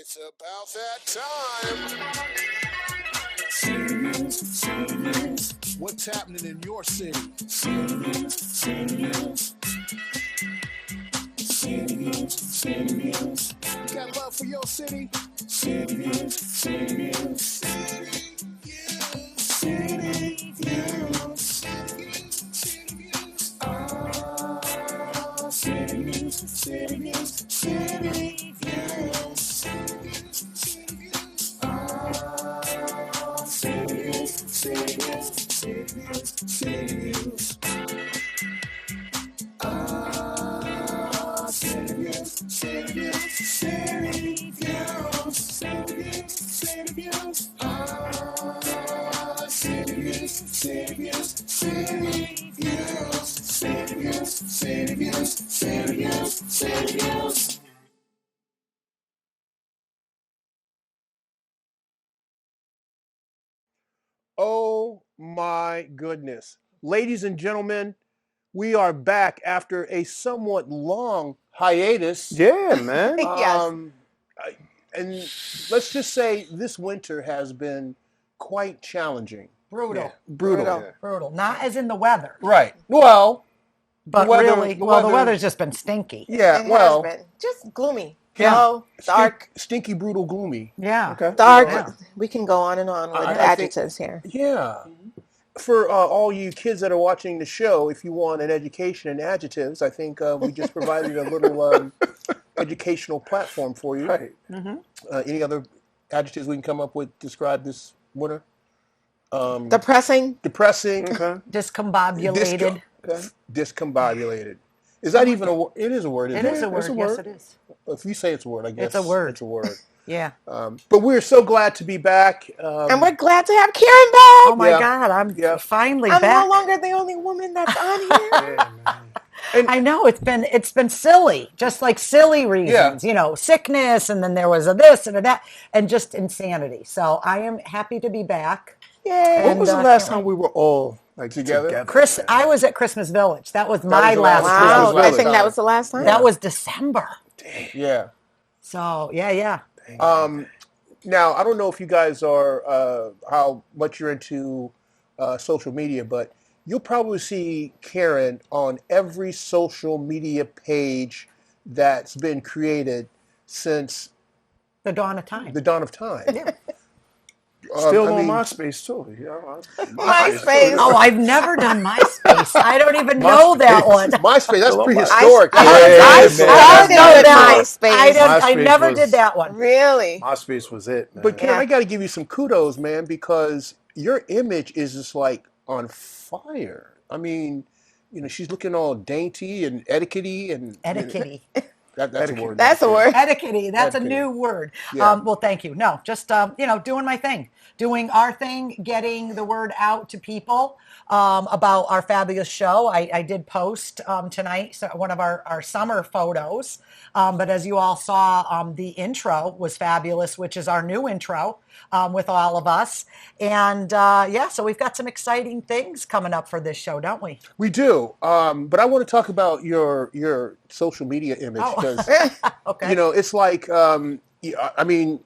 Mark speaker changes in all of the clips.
Speaker 1: It's about that time.
Speaker 2: City News, City News,
Speaker 1: What's happening in your city?
Speaker 2: City News, City News, City News, City News,
Speaker 1: You got love for your city?
Speaker 2: City News, City News, City News, City News, City News, City News. City News, City News, City News, City News. City News, City News, City News, City News, City News. City News, City News, City News, City News, City News, City News, City News.
Speaker 1: Oh my goodness. Ladies and gentlemen, we are back after a somewhat long hiatus.
Speaker 3: Yeah, man.
Speaker 4: Yes.
Speaker 1: And let's just say this winter has been quite challenging.
Speaker 5: Brutal.
Speaker 1: Brutal.
Speaker 5: Brutal. Not as in the weather,
Speaker 1: Right. Well,
Speaker 5: but
Speaker 1: weather-
Speaker 5: really,
Speaker 1: the
Speaker 5: the
Speaker 1: weather-
Speaker 5: weather's just been stinky.
Speaker 1: yeah,
Speaker 4: It
Speaker 1: well,
Speaker 4: has been just gloomy,
Speaker 5: Yeah.
Speaker 4: dull, dark,
Speaker 1: stinky, brutal, gloomy.
Speaker 5: Yeah.
Speaker 3: Okay.
Speaker 4: dark.
Speaker 5: Yeah.
Speaker 4: We can go on and on with
Speaker 1: I think-
Speaker 4: adjectives here.
Speaker 1: Yeah. For all you kids that are watching the show, if you want an education in adjectives, I think we just provided a little educational platform for you.
Speaker 3: Right.
Speaker 1: Any other adjectives we can come up with to describe this winter?
Speaker 4: Depressing.
Speaker 1: Depressing,
Speaker 3: Okay.
Speaker 5: Discombobulated.
Speaker 1: discombobulated. Is that even a word? It is a word.
Speaker 5: It is a word. Yes, it is.
Speaker 1: If you say it's a word, I guess
Speaker 5: It's a word.
Speaker 1: It's a word.
Speaker 5: Yeah.
Speaker 1: But we're so glad to be back.
Speaker 4: And we're glad to have Karen back.
Speaker 5: Oh my
Speaker 1: Yeah.
Speaker 5: God, I'm
Speaker 1: Yeah.
Speaker 5: finally
Speaker 4: I'm
Speaker 5: back.
Speaker 4: no longer the only woman that's on here.
Speaker 3: Yeah, man.
Speaker 5: I know it's been silly, just like silly reasons, sickness, and then there was a this and a that, and just insanity. So I am happy to be back.
Speaker 4: Yay.
Speaker 3: When was the last
Speaker 5: can't
Speaker 3: time we were all like
Speaker 1: Together?
Speaker 5: I was at Christmas Village. That was
Speaker 1: was
Speaker 5: my
Speaker 1: the
Speaker 5: last
Speaker 1: last
Speaker 4: Wow.
Speaker 1: Christmas
Speaker 5: Christmas.
Speaker 4: I
Speaker 1: Village.
Speaker 4: think that was the last time.
Speaker 5: That was December.
Speaker 1: Yeah.
Speaker 5: So yeah.
Speaker 1: Now, I don't know if you guys are how much you're into social media, but you'll probably see Karen on every social media page that's been created since
Speaker 5: The dawn of time.
Speaker 1: the dawn of time.
Speaker 3: Still
Speaker 1: I
Speaker 3: on
Speaker 1: mean,
Speaker 3: MySpace too. Yeah,
Speaker 4: MySpace.
Speaker 5: Oh, I've never done MySpace. I don't even know that one.
Speaker 1: MySpace, that's
Speaker 3: Still on
Speaker 1: prehistoric.
Speaker 4: I
Speaker 3: Yeah,
Speaker 4: started
Speaker 3: man.
Speaker 4: with
Speaker 5: I
Speaker 4: MySpace.
Speaker 5: never
Speaker 3: was-
Speaker 5: did that one.
Speaker 4: Really?
Speaker 3: MySpace was it, man.
Speaker 1: But Karen,
Speaker 4: Yeah.
Speaker 1: I got to give you some kudos, man, because your image is just like on fire. I mean, she's looking all dainty and etiquette-y and
Speaker 5: Etiquette.
Speaker 1: That's a word.
Speaker 4: That's a word.
Speaker 5: Etiquette. That's a
Speaker 1: Etiquette.
Speaker 5: new word.
Speaker 1: Yeah.
Speaker 5: Well, thank you. No, just doing my thing, doing our thing, getting the word out to people about our fabulous show. I did post tonight one of our summer photos, but as you all saw, the intro was fabulous, which is our new intro with all of us. And so we've got some exciting things coming up for this show, don't we?
Speaker 1: We do, but I want to talk about your social media image
Speaker 5: Oh.
Speaker 1: because
Speaker 5: Okay.
Speaker 1: it's like I mean,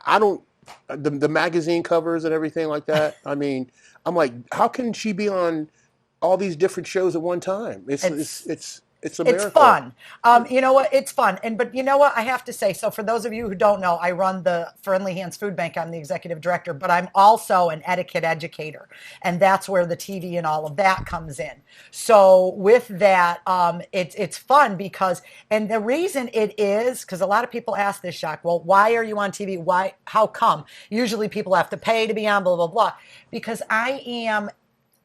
Speaker 1: I don't the magazine covers and everything like that. I mean, I'm like, how can she be on all these different shows at one time? It's a miracle.
Speaker 5: It's fun. You know what? It's fun. But you know what? I have to say, so for those of you who don't know, I run the Friendly Hands Food Bank. I'm the executive director, but I'm also an etiquette educator. And that's where the TV and all of that comes in. So with that, it's fun because, and the reason it is, because a lot of people ask this, Jacque, well, why are you on TV? Why? How come? Usually people have to pay to be on, blah, blah, blah. Because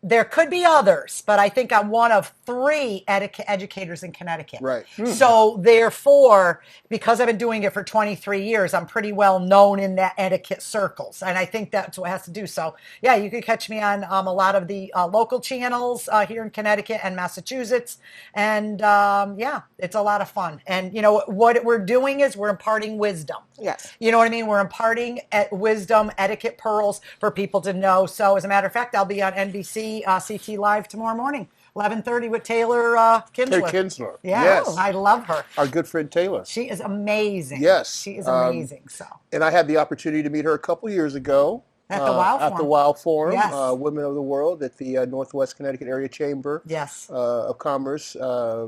Speaker 5: there could be others, but I think I'm one of 3 educators in Connecticut.
Speaker 1: Right.
Speaker 5: So therefore, because I've been doing it for 23 years, I'm pretty well known in that etiquette circles. And I think that's what has to do. So yeah, you can catch me on a lot of the local channels here in Connecticut and Massachusetts. And it's a lot of fun. And what we're doing is we're imparting wisdom.
Speaker 4: Yes.
Speaker 5: You know what I mean? We're imparting wisdom, etiquette pearls for people to know. So as a matter of fact, I'll be on NBC CT Live tomorrow morning 11:30 with Taylor
Speaker 1: Terry
Speaker 5: Kinsler.
Speaker 1: Kinsler.
Speaker 5: Yeah,
Speaker 1: Yes.
Speaker 5: I love her.
Speaker 1: Our good friend Taylor.
Speaker 5: She is amazing.
Speaker 1: Yes.
Speaker 5: She is amazing. So
Speaker 1: And I had the opportunity to meet her a couple years ago.
Speaker 5: At the WOW
Speaker 1: At the
Speaker 5: Forum.
Speaker 1: WOW Forum,
Speaker 5: Yes.
Speaker 1: Women of the World at the Northwest Connecticut Area Chamber
Speaker 5: yes.
Speaker 1: of Commerce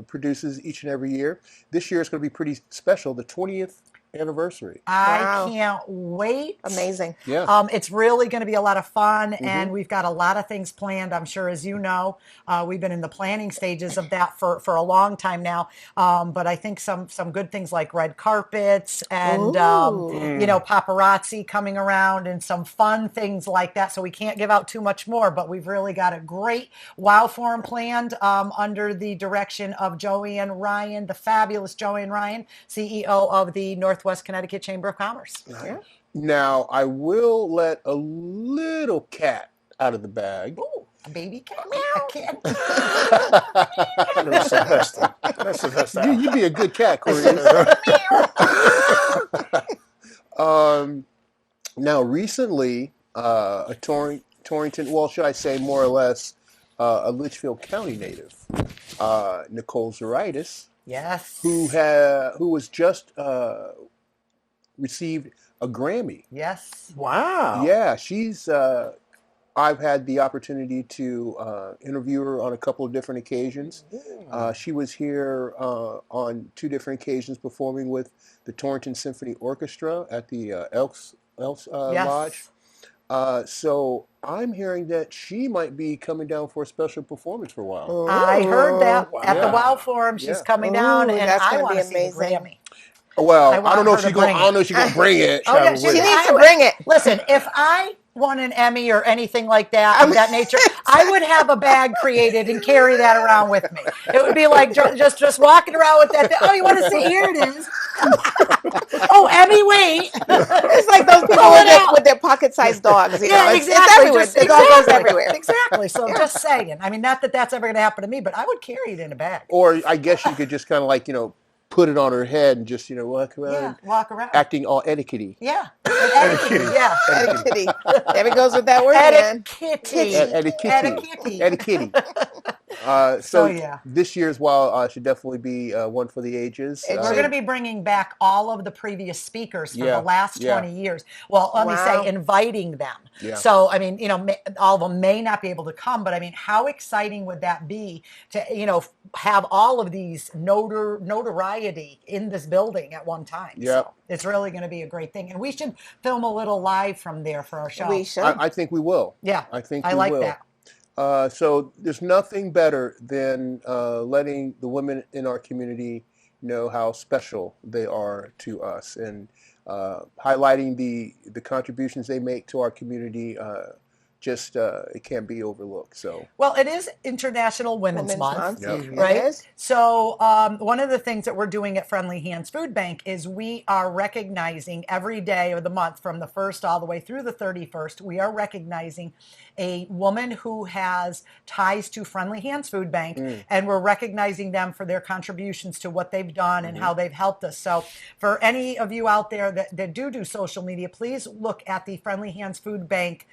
Speaker 1: produces each and every year. This year is going to be pretty special, the 20th anniversary.
Speaker 5: I
Speaker 4: Wow.
Speaker 5: can't wait.
Speaker 4: Amazing.
Speaker 1: Yeah.
Speaker 5: It's really going to be a lot of fun, and we've got a lot of things planned. I'm sure, as you know, we've been in the planning stages of that for a long time now. But I think some good things like red carpets and paparazzi coming around and some fun things like that. So we can't give out too much more, but we've really got a great WOW Forum planned under the direction of Joanne Ryan, the fabulous Joanne Ryan, CEO of the Northwest Connecticut Chamber of Commerce.
Speaker 4: Yeah.
Speaker 1: Now, I will let a little cat out of the bag.
Speaker 5: Ooh, a baby cat. A cat.
Speaker 3: That's Sylvester. That's Sylvester.
Speaker 1: You'd be a good cat, Coryse. Now, recently, a Torrington, well, should I say more or less, a Litchfield County native, Nicole Zaritis,
Speaker 5: Yes.
Speaker 1: who was just received a Grammy.
Speaker 5: Yes.
Speaker 3: Wow.
Speaker 1: Yeah, she's. I've had the opportunity to interview her on a couple of different occasions. She was here on 2 different occasions performing with the Torrington Symphony Orchestra at the Elks
Speaker 5: Yes.
Speaker 1: Lodge. So I'm hearing that she might be coming down for a special performance for a while.
Speaker 5: I heard that at the
Speaker 1: Yeah.
Speaker 5: WOW Forum. She's
Speaker 1: Yeah.
Speaker 5: coming down,
Speaker 4: Ooh,
Speaker 5: and
Speaker 4: that's
Speaker 5: I
Speaker 4: gonna
Speaker 5: want
Speaker 4: be
Speaker 5: to see the
Speaker 4: amazing.
Speaker 5: Grammy.
Speaker 1: Well,
Speaker 5: I
Speaker 1: I
Speaker 5: want
Speaker 1: don't know
Speaker 5: her
Speaker 1: if
Speaker 5: to
Speaker 1: she's gonna.
Speaker 5: bring
Speaker 1: I don't know if she's gonna bring it.
Speaker 5: Oh, yeah,
Speaker 1: Travel
Speaker 5: she
Speaker 1: with
Speaker 4: She
Speaker 1: it.
Speaker 4: needs
Speaker 5: I
Speaker 4: to
Speaker 5: would-
Speaker 4: bring it.
Speaker 5: Listen, if I won an Emmy or anything like that of that nature, I would have a bag created and carry that around with me. It would be like just walking around with that thing. Oh, you want to see? Here it is. Oh, Emmy, wait.
Speaker 4: It's like those people
Speaker 5: Pull it
Speaker 4: with their,
Speaker 5: out.
Speaker 4: with their pocket-sized dogs. You know?
Speaker 5: Yeah,
Speaker 4: It's
Speaker 5: exactly.
Speaker 4: everywhere.
Speaker 5: Just-
Speaker 4: The dog goes
Speaker 5: exactly.
Speaker 4: everywhere.
Speaker 5: Exactly. So just saying. I mean, not that that's ever going to happen to me, but I would carry it in a bag.
Speaker 1: Or I guess you could just kind of like put it on her head and just walk around,
Speaker 5: Yeah, walk around.
Speaker 1: acting all etiquette-y.
Speaker 5: Yeah. Etiquette. Yeah.
Speaker 4: Etiquette. There it goes with that word again.
Speaker 5: Etiquette.
Speaker 1: Etiquette.
Speaker 5: Etiquette.
Speaker 1: So
Speaker 5: yeah.
Speaker 1: this year's WOW should definitely be one for the ages.
Speaker 4: It
Speaker 5: We're
Speaker 4: should.
Speaker 5: going to be bringing back all of the previous speakers for
Speaker 1: Yeah,
Speaker 5: the last
Speaker 1: yeah.
Speaker 5: 20 years. Well, let me
Speaker 4: Wow.
Speaker 5: say, inviting them.
Speaker 1: Yeah.
Speaker 5: So, I mean, all of them may not be able to come, but I mean, how exciting would that be to, have all of these notoriety in this building at one time?
Speaker 1: Yep.
Speaker 5: So it's really going to be a great thing. And we should film a little live from there for our show.
Speaker 4: We should.
Speaker 1: I think we will.
Speaker 5: Yeah.
Speaker 1: I think
Speaker 5: I
Speaker 1: we
Speaker 5: like
Speaker 1: will.
Speaker 5: that.
Speaker 1: So there's nothing better than letting the women in our community know how special they are to us, and highlighting the contributions they make to our community. It can't be overlooked. So
Speaker 5: Well, it is International Women's Month.
Speaker 1: Yep.
Speaker 4: It
Speaker 5: Right.
Speaker 4: is.
Speaker 5: So one of the things that we're doing at Friendly Hands Food Bank is we are recognizing every day of the month from the 1st all the way through the 31st, we are recognizing a woman who has ties to Friendly Hands Food Bank, and we're recognizing them for their contributions to what they've done and how they've helped us. So for any of you out there that do social media, please look at the Friendly Hands Food Bank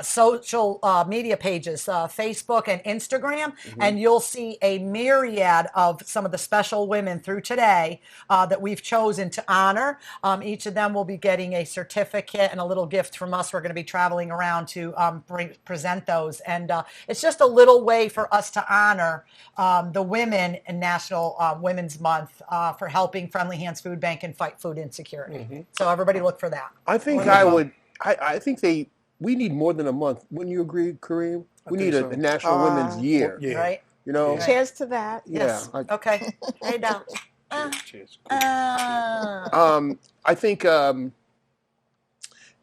Speaker 5: social media pages, Facebook and Instagram, and you'll see a myriad of some of the special women through today that we've chosen to honor. Each of them will be getting a certificate and a little gift from us. We're going to be traveling around to present those, and it's just a little way for us to honor the women in National Women's Month for helping Friendly Hands Food Bank and fight food insecurity. So everybody look for that.
Speaker 1: I think I think we need more than a month. Wouldn't you agree, Kareem? We need
Speaker 3: think
Speaker 1: a
Speaker 3: so.
Speaker 1: National Women's Year.
Speaker 3: Yeah.
Speaker 5: Right?
Speaker 4: Cheers to that.
Speaker 5: Yes.
Speaker 1: Yeah.
Speaker 5: Okay. Hey, down.
Speaker 3: Cheers.
Speaker 1: I think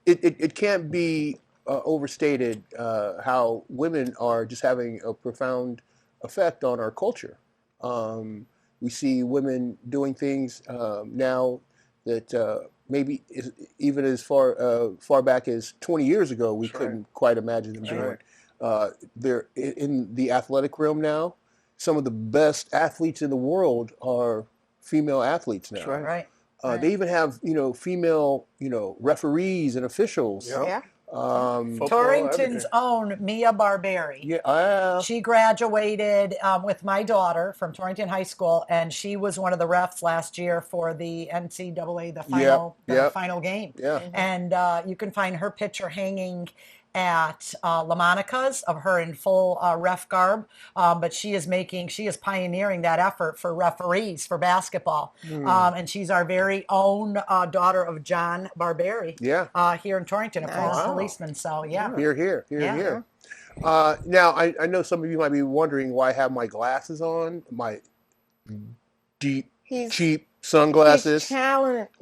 Speaker 1: it can't be overstated how women are just having a profound effect on our culture. We see women doing things now that maybe even as far back as 20 years ago we couldn't quite imagine them doing. They're in the athletic realm now. Some of the best athletes in the world are female athletes now.
Speaker 5: Right.
Speaker 1: They even have female referees and officials.
Speaker 3: Yep.
Speaker 4: Yeah.
Speaker 3: Football,
Speaker 5: Torrington's
Speaker 3: everything.
Speaker 5: own Mia Barberi.
Speaker 1: Yeah.
Speaker 5: She graduated with my daughter from Torrington High School, and she was one of the refs last year for the NCAA, the final game.
Speaker 1: Yeah.
Speaker 5: And you can find her picture hanging at La Monica's of her in full ref garb. But she is pioneering that effort for referees for basketball. And she's our very own daughter of John Barberi.
Speaker 1: Yeah.
Speaker 5: Here in Torrington, a former policeman. So yeah.
Speaker 1: Here. Now, I know some of you might be wondering why I have my glasses on, my deep, cheap sunglasses.
Speaker 4: He's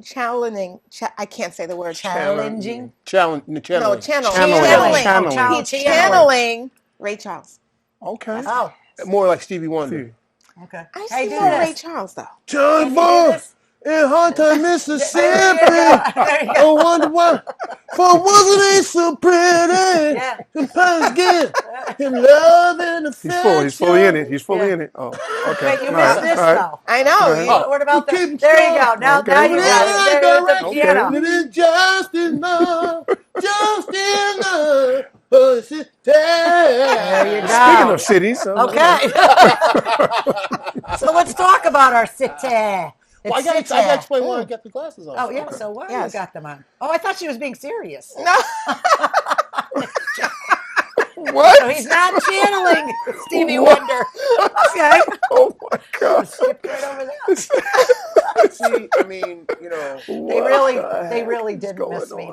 Speaker 4: challenging. I can't say the word.
Speaker 5: Challenging.
Speaker 1: Channeling.
Speaker 4: Channeling. He's channeling Ray Charles.
Speaker 3: Okay.
Speaker 5: Oh,
Speaker 1: More like Stevie Wonder.
Speaker 5: okay.
Speaker 4: I
Speaker 5: Hey,
Speaker 4: see
Speaker 5: do
Speaker 4: more
Speaker 5: this.
Speaker 4: Ray Charles though.
Speaker 1: John Boy in Hunter, Mississippi. I wonder why. For wasn't he so pretty?
Speaker 5: Yeah.
Speaker 1: And Paris get him love and affection.
Speaker 3: He's fully in it. He's fully in it. Oh, okay.
Speaker 5: Wait, you
Speaker 3: All
Speaker 5: missed
Speaker 3: right,
Speaker 5: this
Speaker 3: all right.
Speaker 5: though.
Speaker 4: I know.
Speaker 5: What about
Speaker 1: You
Speaker 5: the?
Speaker 1: keep
Speaker 5: There you go.
Speaker 1: strong.
Speaker 5: Now,
Speaker 3: Okay.
Speaker 5: now you got it. There is the
Speaker 3: Okay.
Speaker 5: piano.
Speaker 1: It is just enough, just enough. Pussy
Speaker 5: There you go.
Speaker 3: Speaking of cities.
Speaker 5: Okay. So let's talk about our city.
Speaker 1: Well, I got to explain why I got the glasses on.
Speaker 5: Oh yeah. So why you
Speaker 4: Yes.
Speaker 5: got them on? Oh, I thought she was being serious.
Speaker 4: No.
Speaker 3: What?
Speaker 5: So he's not channeling Stevie Wonder. Okay.
Speaker 3: Oh my God.
Speaker 5: Skipped right over that.
Speaker 1: See, I mean, you know,
Speaker 5: They really did miss me.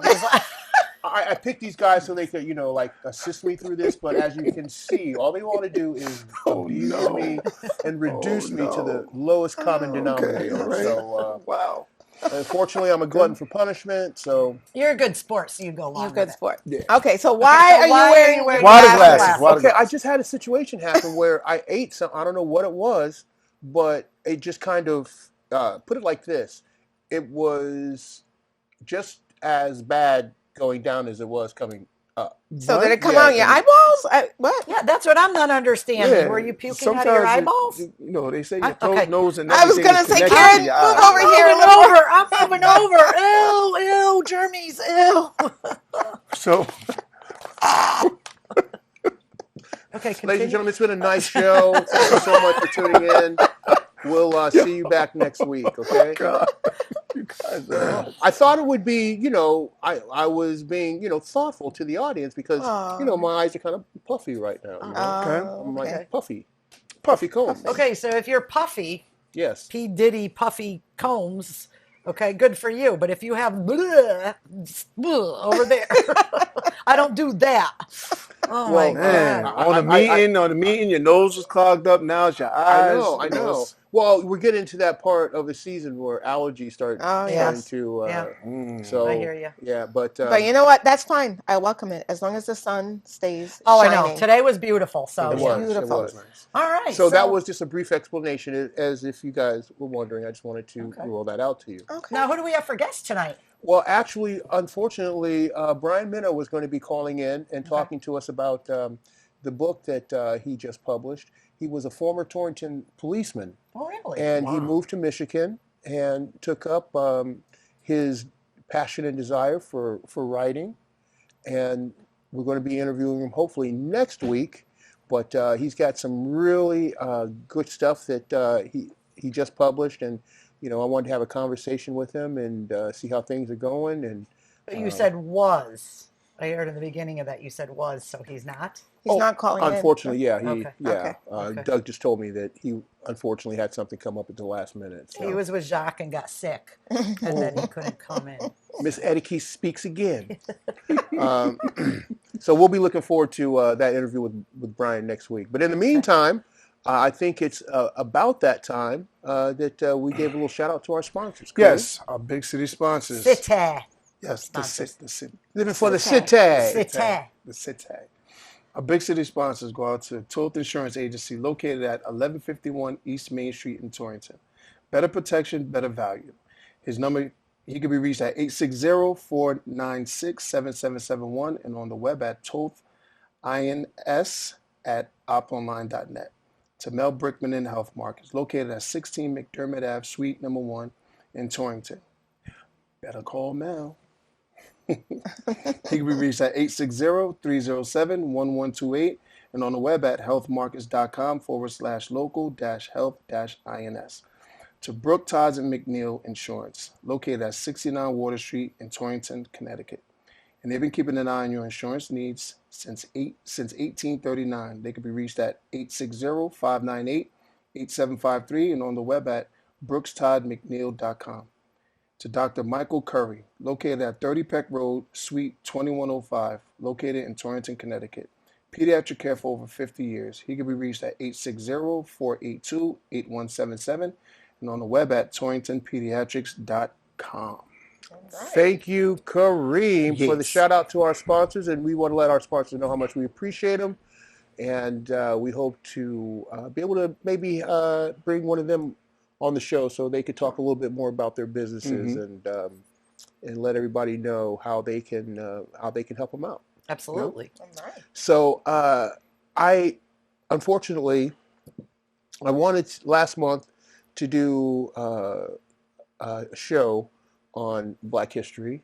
Speaker 1: I picked these guys so they could, you know, like assist me through this. But as you can see, all they want to do is abuse me and reduce me to the lowest common denominator.
Speaker 3: all right.
Speaker 1: So,
Speaker 3: Wow.
Speaker 1: unfortunately, I'm a glutton for punishment. So,
Speaker 5: You're a good sport, so you go along
Speaker 4: You're
Speaker 5: with
Speaker 4: good
Speaker 5: it.
Speaker 4: sport.
Speaker 1: Yeah.
Speaker 4: Okay, so why are you wearing
Speaker 3: Why the
Speaker 4: glasses?
Speaker 3: glasses? Why the
Speaker 1: okay, I
Speaker 3: glasses?
Speaker 1: just had a situation happen where I ate some. I don't know what it was, but it just kind of put it like this: it was just as bad going down as it was coming up.
Speaker 4: So did it come
Speaker 1: Yeah,
Speaker 4: out your
Speaker 1: and-
Speaker 4: eyeballs? What?
Speaker 5: Yeah, that's what I'm not understanding.
Speaker 3: Yeah.
Speaker 5: Were you puking
Speaker 3: Sometimes
Speaker 5: out of your eyeballs?
Speaker 3: You know, they say
Speaker 5: I-
Speaker 3: your throat,
Speaker 5: okay.
Speaker 3: nose, and
Speaker 4: I was
Speaker 3: everything
Speaker 4: gonna
Speaker 3: is
Speaker 4: say,
Speaker 3: connected
Speaker 4: Karen,
Speaker 3: to your
Speaker 4: move
Speaker 3: eyes.
Speaker 4: over here a little more.
Speaker 5: I'm moving over. Ew, germies, ew.
Speaker 3: So,
Speaker 5: Okay,
Speaker 1: Ladies and
Speaker 5: continue.
Speaker 1: gentlemen, it's been a nice show. Thank you so much for tuning in. We'll see you back next week, okay?
Speaker 3: God, you guys are.
Speaker 1: I thought it would be, you know, I was being, you know, thoughtful to the audience because, you know, my eyes are kind of puffy right now. You know?
Speaker 3: Okay.
Speaker 1: I'm like
Speaker 4: okay.
Speaker 1: puffy combs.
Speaker 5: Okay, so if you're puffy,
Speaker 1: Yes.
Speaker 5: P. Diddy puffy combs, okay, good for you. But if you have bleh over there, I don't do that. Oh
Speaker 1: Well,
Speaker 5: my
Speaker 3: Man,
Speaker 5: God.
Speaker 3: on the meeting, your nose was clogged up. Now it's your eyes.
Speaker 1: I know. Well, we're getting to that part of the season where allergies start starting
Speaker 5: yes.
Speaker 1: to.
Speaker 5: Yeah.
Speaker 1: So
Speaker 5: I hear you.
Speaker 1: Yeah, but
Speaker 4: But you know what? That's fine. I welcome it as long as the sun stays
Speaker 5: Oh,
Speaker 4: shining.
Speaker 5: I know. Today was beautiful. So,
Speaker 1: it
Speaker 5: yeah.
Speaker 1: was.
Speaker 4: beautiful.
Speaker 1: It was.
Speaker 5: All right.
Speaker 1: So that was just a brief explanation, as if you guys were wondering. I just wanted to
Speaker 5: Okay.
Speaker 1: roll that out to you.
Speaker 4: Okay.
Speaker 5: Now, who do we have for guests tonight?
Speaker 1: Well, actually, unfortunately, Brian Minnow was going to be calling in and talking to us about the book that he just published. He was a former Torrington policeman,
Speaker 5: Oh, really?
Speaker 1: and he moved to Michigan and took up his passion and desire for writing. And we're going to be interviewing him hopefully next week. But he's got some really good stuff that he just published, and you know, I wanted to have a conversation with him and see how things are going. And
Speaker 5: But you said was. I heard in the beginning of that you said was, so he's not?
Speaker 4: He's not calling in.
Speaker 1: unfortunately, yeah,
Speaker 5: Okay.
Speaker 4: Okay.
Speaker 1: Doug just told me that he unfortunately had something come up at the last minute.
Speaker 5: He
Speaker 1: So.
Speaker 5: was with Jacque and got sick, and then he couldn't come in.
Speaker 1: Miss Eddie speaks again. So we'll be looking forward to that interview with Brian next week. But in the meantime, I think it's about that time that we gave a little shout out to our sponsors. Cool?
Speaker 3: Yes, our big city sponsors.
Speaker 5: City.
Speaker 3: Yes,
Speaker 5: Sponsors.
Speaker 3: the city.
Speaker 1: Living for the
Speaker 4: City.
Speaker 1: city.
Speaker 5: City.
Speaker 3: The city. Our big city sponsors go out to Toth Insurance Agency located at 1151 East Main Street in Torrington. Better protection, better value. His number, he can be reached at 860-496-7771 and on the web at tothins@oponline.net. To Mel Brickman in Health Markets, located at 16 McDermott Ave, Suite number 1 in Torrington. Better call Mel. He can be reached at 860-307-1128 and on the web at healthmarkets.com/local-health-ins. To Brooke, Todd, and McNeil Insurance, located at 69 Water Street in Torrington, Connecticut. And they've been keeping an eye on your insurance needs since 1839. They can be reached at 860-598-8753 and on the web at brookstoddmcneil.com. To Dr. Michael Curry, located at 30 Peck Road, Suite 2105, located in Torrington, Connecticut. Pediatric care for over 50 years. He can be reached at 860-482-8177 and on the web at torringtonpediatrics.com.
Speaker 1: Thank you, Kareem, for the
Speaker 3: Yes.
Speaker 1: shout out to our sponsors, and we want to let our sponsors know how much we appreciate them, and we hope to be able to maybe bring one of them on the show so they could talk a little bit more about their businesses and let everybody know how they can help them out.
Speaker 5: Absolutely.
Speaker 4: All right.
Speaker 1: So unfortunately, I wanted last month to do a show on Black History,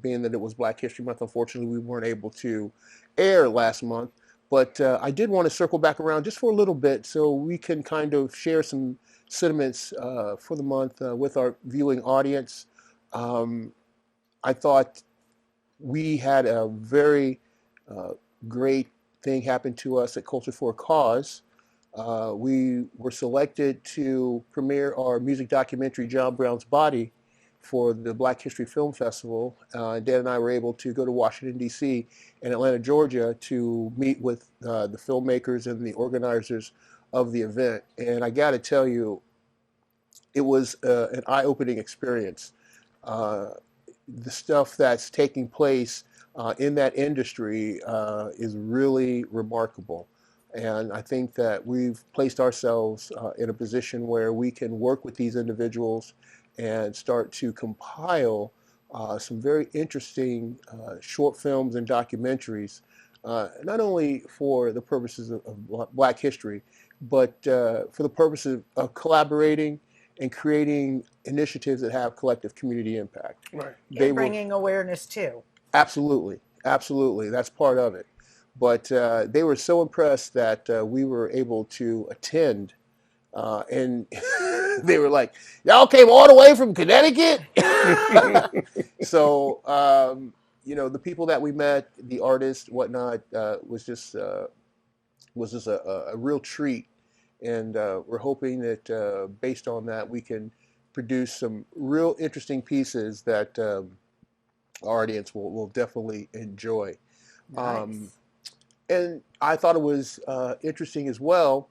Speaker 1: being that it was Black History Month. Unfortunately, we weren't able to air last month, but I did want to circle back around just for a little bit so we can kind of share some sentiments for the month with our viewing audience. I thought we had a very great thing happen to us at Culture for a Cause. We were selected to premiere our music documentary, John Brown's Body, for the Black History Film Festival. Dan and I were able to go to Washington, D.C. and Atlanta, Georgia to meet with the filmmakers and the organizers of the event. And I got to tell you, it was an eye-opening experience. The stuff that's taking place in that industry is really remarkable. And I think that we've placed ourselves in a position where we can work with these individuals and start to compile some very interesting short films and documentaries, not only for the purposes of Black history, but for the purposes of collaborating and creating initiatives that have collective community impact.
Speaker 3: Right.
Speaker 5: And bringing awareness too.
Speaker 1: Absolutely. That's part of it. But they were so impressed that we were able to attend, and they were like, "Y'all came all the way from Connecticut?" So, the people that we met, the artists, whatnot, was just a real treat. And we're hoping that based on that, we can produce some real interesting pieces that our audience will definitely enjoy.
Speaker 5: Nice.
Speaker 1: And I thought it was interesting as well,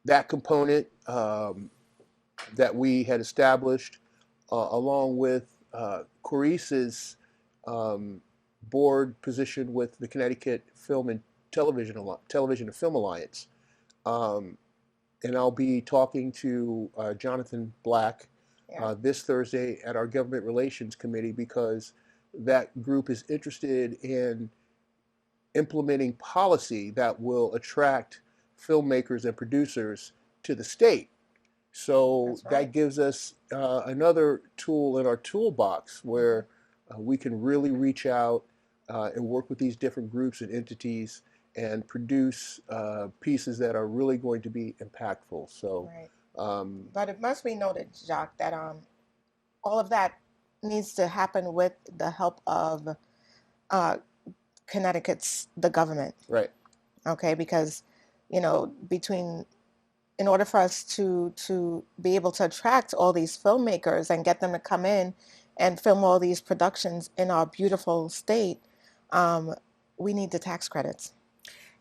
Speaker 1: that component that we had established along with Coryse's board position with the Connecticut Film and Television and Film Alliance. And I'll be talking to Jonathan Black this Thursday at our Government Relations Committee, because that group is interested in implementing policy that will attract filmmakers and producers to the state. So that gives us another tool in our toolbox where we can really reach out and work with these different groups and entities and produce pieces that are really going to be impactful. So,
Speaker 4: but it must be noted, Jacque, that all of that needs to happen with the help of Connecticut's the government.
Speaker 1: Right.
Speaker 4: Okay, because in order for us to be able to attract all these filmmakers and get them to come in and film all these productions in our beautiful state, we need the tax credits.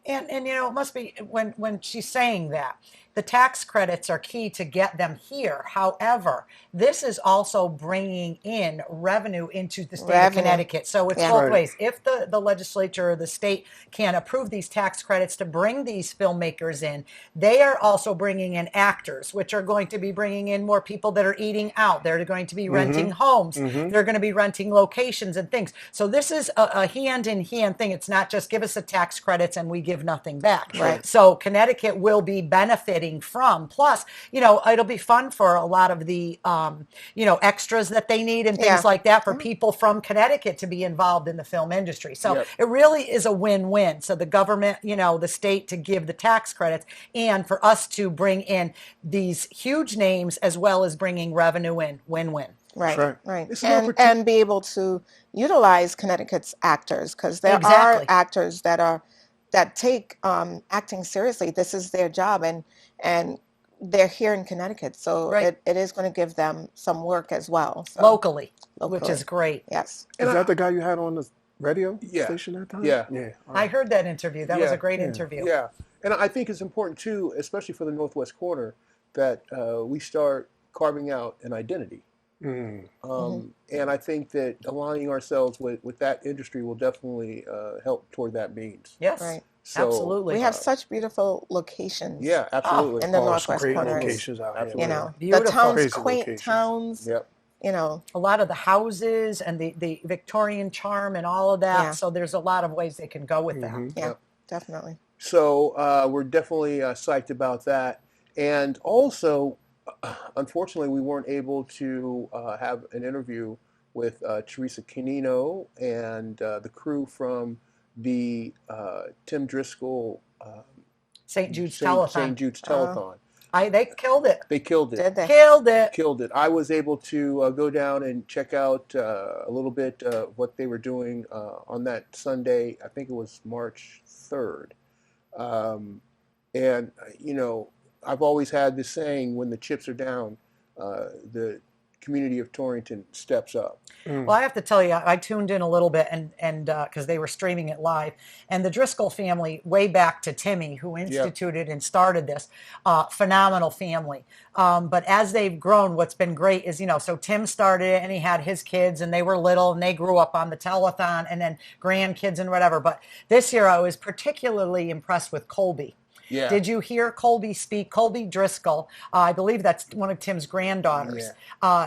Speaker 5: And it must be when she's saying that the tax credits are key to get them here. However, this is also bringing in revenue into the state of Connecticut. So it's both ways. If the legislature or the state can approve these tax credits to bring these filmmakers in, they are also bringing in actors, which are going to be bringing in more people that are eating out. They're going to be renting homes. They're going to be renting locations and things. So this is a hand-in-hand thing. It's not just give us the tax credits and we give nothing back.
Speaker 4: Right.
Speaker 5: So Connecticut will be benefiting benefiting from. Plus, it'll be fun for a lot of the, extras that they need and things
Speaker 4: Yeah.
Speaker 5: like that for people from Connecticut to be involved in the film industry. So
Speaker 1: Yep.
Speaker 5: it really is a win-win. So the government, the state to give the tax credits, and for us to bring in these huge names as well as bringing revenue in. Win-win.
Speaker 4: Right,
Speaker 3: right.
Speaker 4: right.
Speaker 1: It's an opportunity.
Speaker 4: And be able to utilize Connecticut's actors, because there
Speaker 5: Exactly.
Speaker 4: are actors that take acting seriously. This is their job, and they're here in Connecticut, so
Speaker 5: Right.
Speaker 4: it is going to give them some work as well. So,
Speaker 5: Locally, which
Speaker 4: locally.
Speaker 5: is great.
Speaker 4: Yes.
Speaker 3: Is that the guy you had on the radio
Speaker 1: Yeah.
Speaker 3: station that time?
Speaker 1: Yeah.
Speaker 3: Yeah. All
Speaker 5: I
Speaker 3: right.
Speaker 5: heard that interview. That was
Speaker 1: Yeah.
Speaker 5: a great
Speaker 3: Yeah.
Speaker 5: interview.
Speaker 1: Yeah, and I think it's important too, especially for the Northwest corner, that we start carving out an identity.
Speaker 3: Mm.
Speaker 1: And I think that aligning ourselves with that industry will definitely help toward that means.
Speaker 5: Yes,
Speaker 4: Right.
Speaker 1: So,
Speaker 5: absolutely.
Speaker 4: We have such beautiful locations.
Speaker 1: Yeah, absolutely.
Speaker 4: in the
Speaker 3: Oh, some
Speaker 4: Northwest
Speaker 3: great
Speaker 4: corners.
Speaker 3: locations out
Speaker 1: Absolutely.
Speaker 3: here.
Speaker 4: The
Speaker 5: Beautiful.
Speaker 4: towns,
Speaker 3: Crazy
Speaker 4: quaint
Speaker 3: locations.
Speaker 4: towns.
Speaker 1: Yep.
Speaker 5: A lot of the houses and the Victorian charm and all of that.
Speaker 4: Yeah.
Speaker 5: So there's a lot of ways they can go with that.
Speaker 3: Mm-hmm.
Speaker 4: Yeah,
Speaker 1: Yep.
Speaker 4: definitely.
Speaker 1: So we're definitely psyched about that. And also, unfortunately, we weren't able to have an interview with Teresa Canino and the crew from the Tim Driscoll
Speaker 5: St. Jude's
Speaker 1: St.
Speaker 5: Telethon.
Speaker 1: Jude's Telethon.
Speaker 5: They killed it.
Speaker 1: They killed it.
Speaker 4: Did they?
Speaker 5: Killed it.
Speaker 1: Killed it. I was able to go down and check out a little bit of what they were doing on that Sunday. I think it was March 3rd. And, I've always had this saying, when the chips are down, the community of Torrington steps up.
Speaker 5: Well, I have to tell you, I tuned in a little bit and because they were streaming it live, and the Driscoll family, way back to Timmy, who instituted and started this, phenomenal family. But as they've grown, what's been great is, so Tim started it and he had his kids and they were little and they grew up on the telethon and then grandkids and whatever. But this year I was particularly impressed with Colby.
Speaker 1: Yeah.
Speaker 5: Did you hear Colby speak? Colby Driscoll, I believe that's one of Tim's granddaughters.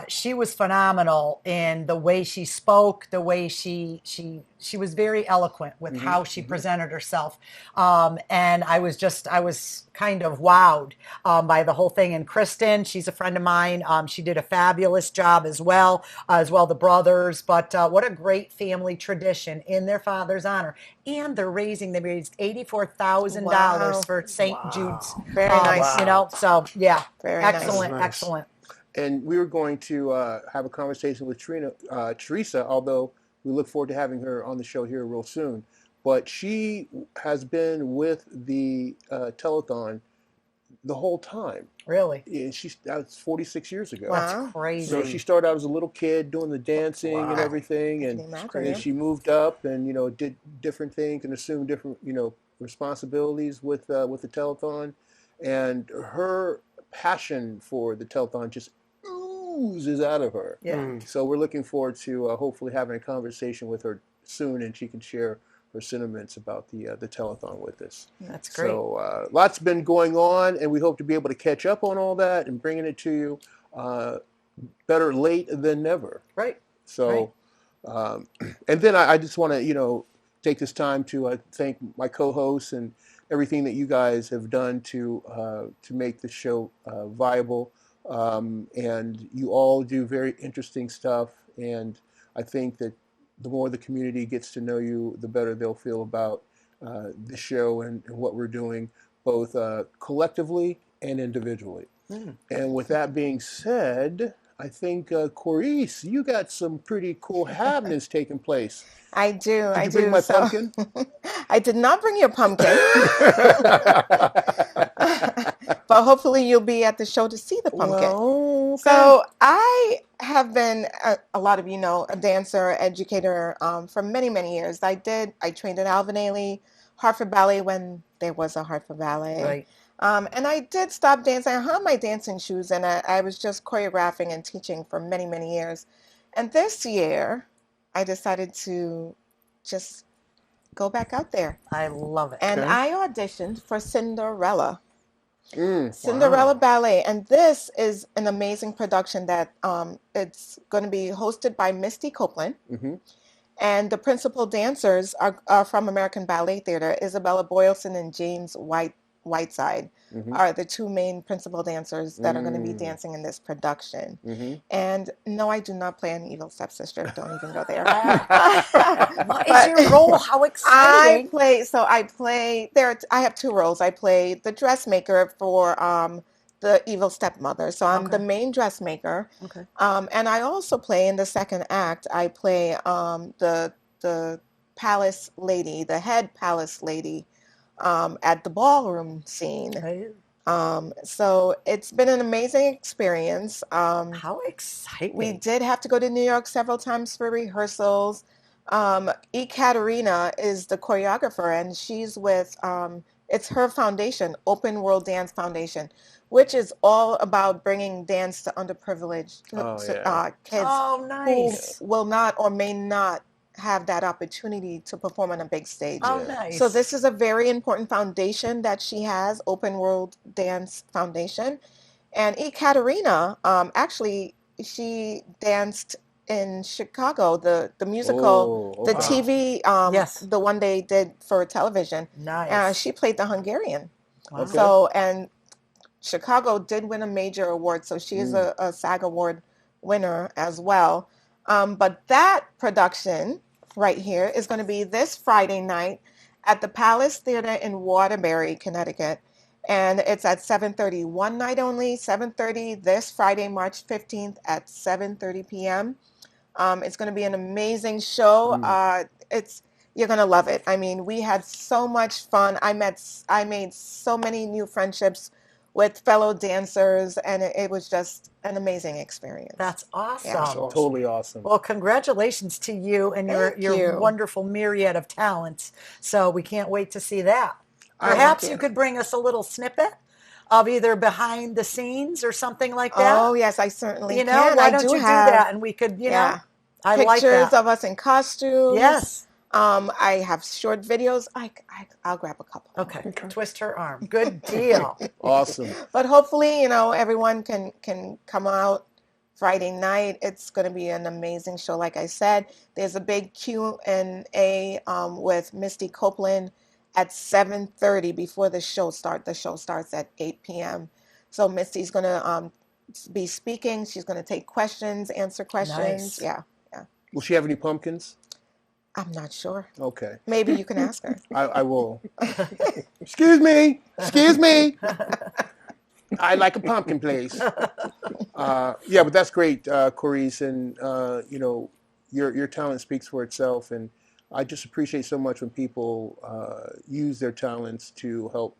Speaker 5: She was phenomenal in the way she spoke, the way she was very eloquent with how she presented herself. And I was kind of wowed by the whole thing. And Kristen, she's a friend of mine. She did a fabulous job as well, the brothers. But what a great family tradition in their father's honor. And they raised $84,000 for St. Jude's.
Speaker 4: Very nice.
Speaker 5: So yeah,
Speaker 4: Very nice.
Speaker 5: excellent,
Speaker 3: Nice.
Speaker 5: excellent.
Speaker 1: And we were going to have a conversation with Teresa, although we look forward to having her on the show here real soon. But she has been with the telethon the whole time.
Speaker 5: Really?
Speaker 1: And that was 46 years ago.
Speaker 4: Wow.
Speaker 5: That's crazy.
Speaker 1: So she started out as a little kid doing the dancing and everything, and then she moved up and did different things and assumed different responsibilities with the telethon, and her passion for the telethon just oozes out of her.
Speaker 5: Yeah.
Speaker 1: So we're looking forward to hopefully having a conversation with her soon, and she can share her sentiments about the telethon with us.
Speaker 5: That's great.
Speaker 1: So lots been going on, and we hope to be able to catch up on all that and bringing it to you better late than never.
Speaker 5: Right.
Speaker 1: So, and then I just want to take this time to thank my co-hosts and everything that you guys have done to make the show viable. And you all do very interesting stuff, and I think that the more the community gets to know you, the better they'll feel about the show and what we're doing, both collectively and individually. And with that being said, I think, Coryse, you got some pretty cool happenings taking place.
Speaker 4: I do.
Speaker 1: Did you bring my pumpkin?
Speaker 4: I did not bring your pumpkin. But hopefully you'll be at the show to see the pumpkin.
Speaker 1: Well,
Speaker 4: So I have been, a lot of you know, a dancer, educator for many, many years. I trained at Alvin Ailey, Hartford Ballet when there was a Hartford Ballet.
Speaker 5: Right.
Speaker 4: And I did stop dancing. I hung my dancing shoes and I was just choreographing and teaching for many, many years. And this year, I decided to just go back out there.
Speaker 5: I love it.
Speaker 4: And
Speaker 3: Okay.
Speaker 4: I auditioned for Cinderella.
Speaker 1: Mm.
Speaker 4: Cinderella Ballet, and this is an amazing production that it's going to be hosted by Misty Copeland,
Speaker 1: Mhm.
Speaker 4: and the principal dancers are from American Ballet Theater, Isabella Boylston and James Whiteside are the two main principal dancers that are going to be dancing in this production. And no, I do not play an evil stepsister. Don't even go there.
Speaker 5: What is your role? How exciting!
Speaker 4: I play there. I have two roles. I play the dressmaker for the evil stepmother. So I'm the main dressmaker.
Speaker 5: Okay.
Speaker 4: And I also play in the second act. I play the palace lady, the head palace lady, at the ballroom scene. So it's been an amazing experience.
Speaker 5: How exciting!
Speaker 4: We did have to go to New York several times for rehearsals. Katerina is the choreographer, and she's with, it's her foundation, Open World Dance Foundation, which is all about bringing dance to underprivileged kids
Speaker 5: Oh, nice.
Speaker 4: who will not or may not have that opportunity to perform on a big stage.
Speaker 5: Oh, nice.
Speaker 4: So this is a very important foundation that she has, Open World Dance Foundation. And Katerina, actually, she danced in Chicago, the musical, the TV,
Speaker 5: Yes.
Speaker 4: the one they did for television.
Speaker 5: Nice.
Speaker 4: She played the Hungarian.
Speaker 5: Wow.
Speaker 4: So, and Chicago did win a major award, so she is a SAG Award winner as well. But that production right here is going to be this Friday night at the Palace Theater in Waterbury, Connecticut. And it's at 7:30 one night only, 7:30 this Friday, March 15th at 7:30 p.m. It's going to be an amazing show. You're going to love it. I mean, we had so much fun. I made so many new friendships with fellow dancers, and it was just an amazing experience.
Speaker 5: That's awesome.
Speaker 4: Yeah.
Speaker 1: Totally awesome.
Speaker 5: Well, congratulations to you and
Speaker 4: Thank
Speaker 5: your
Speaker 4: you.
Speaker 5: wonderful myriad of talents. So we can't wait to see that. Perhaps you could bring us a little snippet of either behind the scenes or something like that.
Speaker 4: Oh, yes, I certainly
Speaker 5: You know,
Speaker 4: can.
Speaker 5: why
Speaker 4: I
Speaker 5: don't you
Speaker 4: have
Speaker 5: do that? And we could, you know, I like
Speaker 4: pictures
Speaker 5: that.
Speaker 4: of us in costumes.
Speaker 5: Yes.
Speaker 4: I have short videos. I'll grab a couple.
Speaker 5: Okay. Twist her arm. Good deal.
Speaker 1: Awesome.
Speaker 4: But hopefully, you know, everyone can come out Friday night. It's going to be an amazing show. Like I said, there's a big Q&A with Misty Copeland at 7:30 before the show starts. The show starts at 8 p.m. So Misty's going to be speaking. She's going to take questions, answer questions.
Speaker 5: Nice.
Speaker 4: Yeah.
Speaker 1: Will she have any pumpkins?
Speaker 4: I'm not sure.
Speaker 1: Okay.
Speaker 4: Maybe you can ask her.
Speaker 1: I will. Excuse me. I'd like a pumpkin, please. Yeah, but that's great, Coryse, and you know, your talent speaks for itself, and I just appreciate so much when people use their talents to help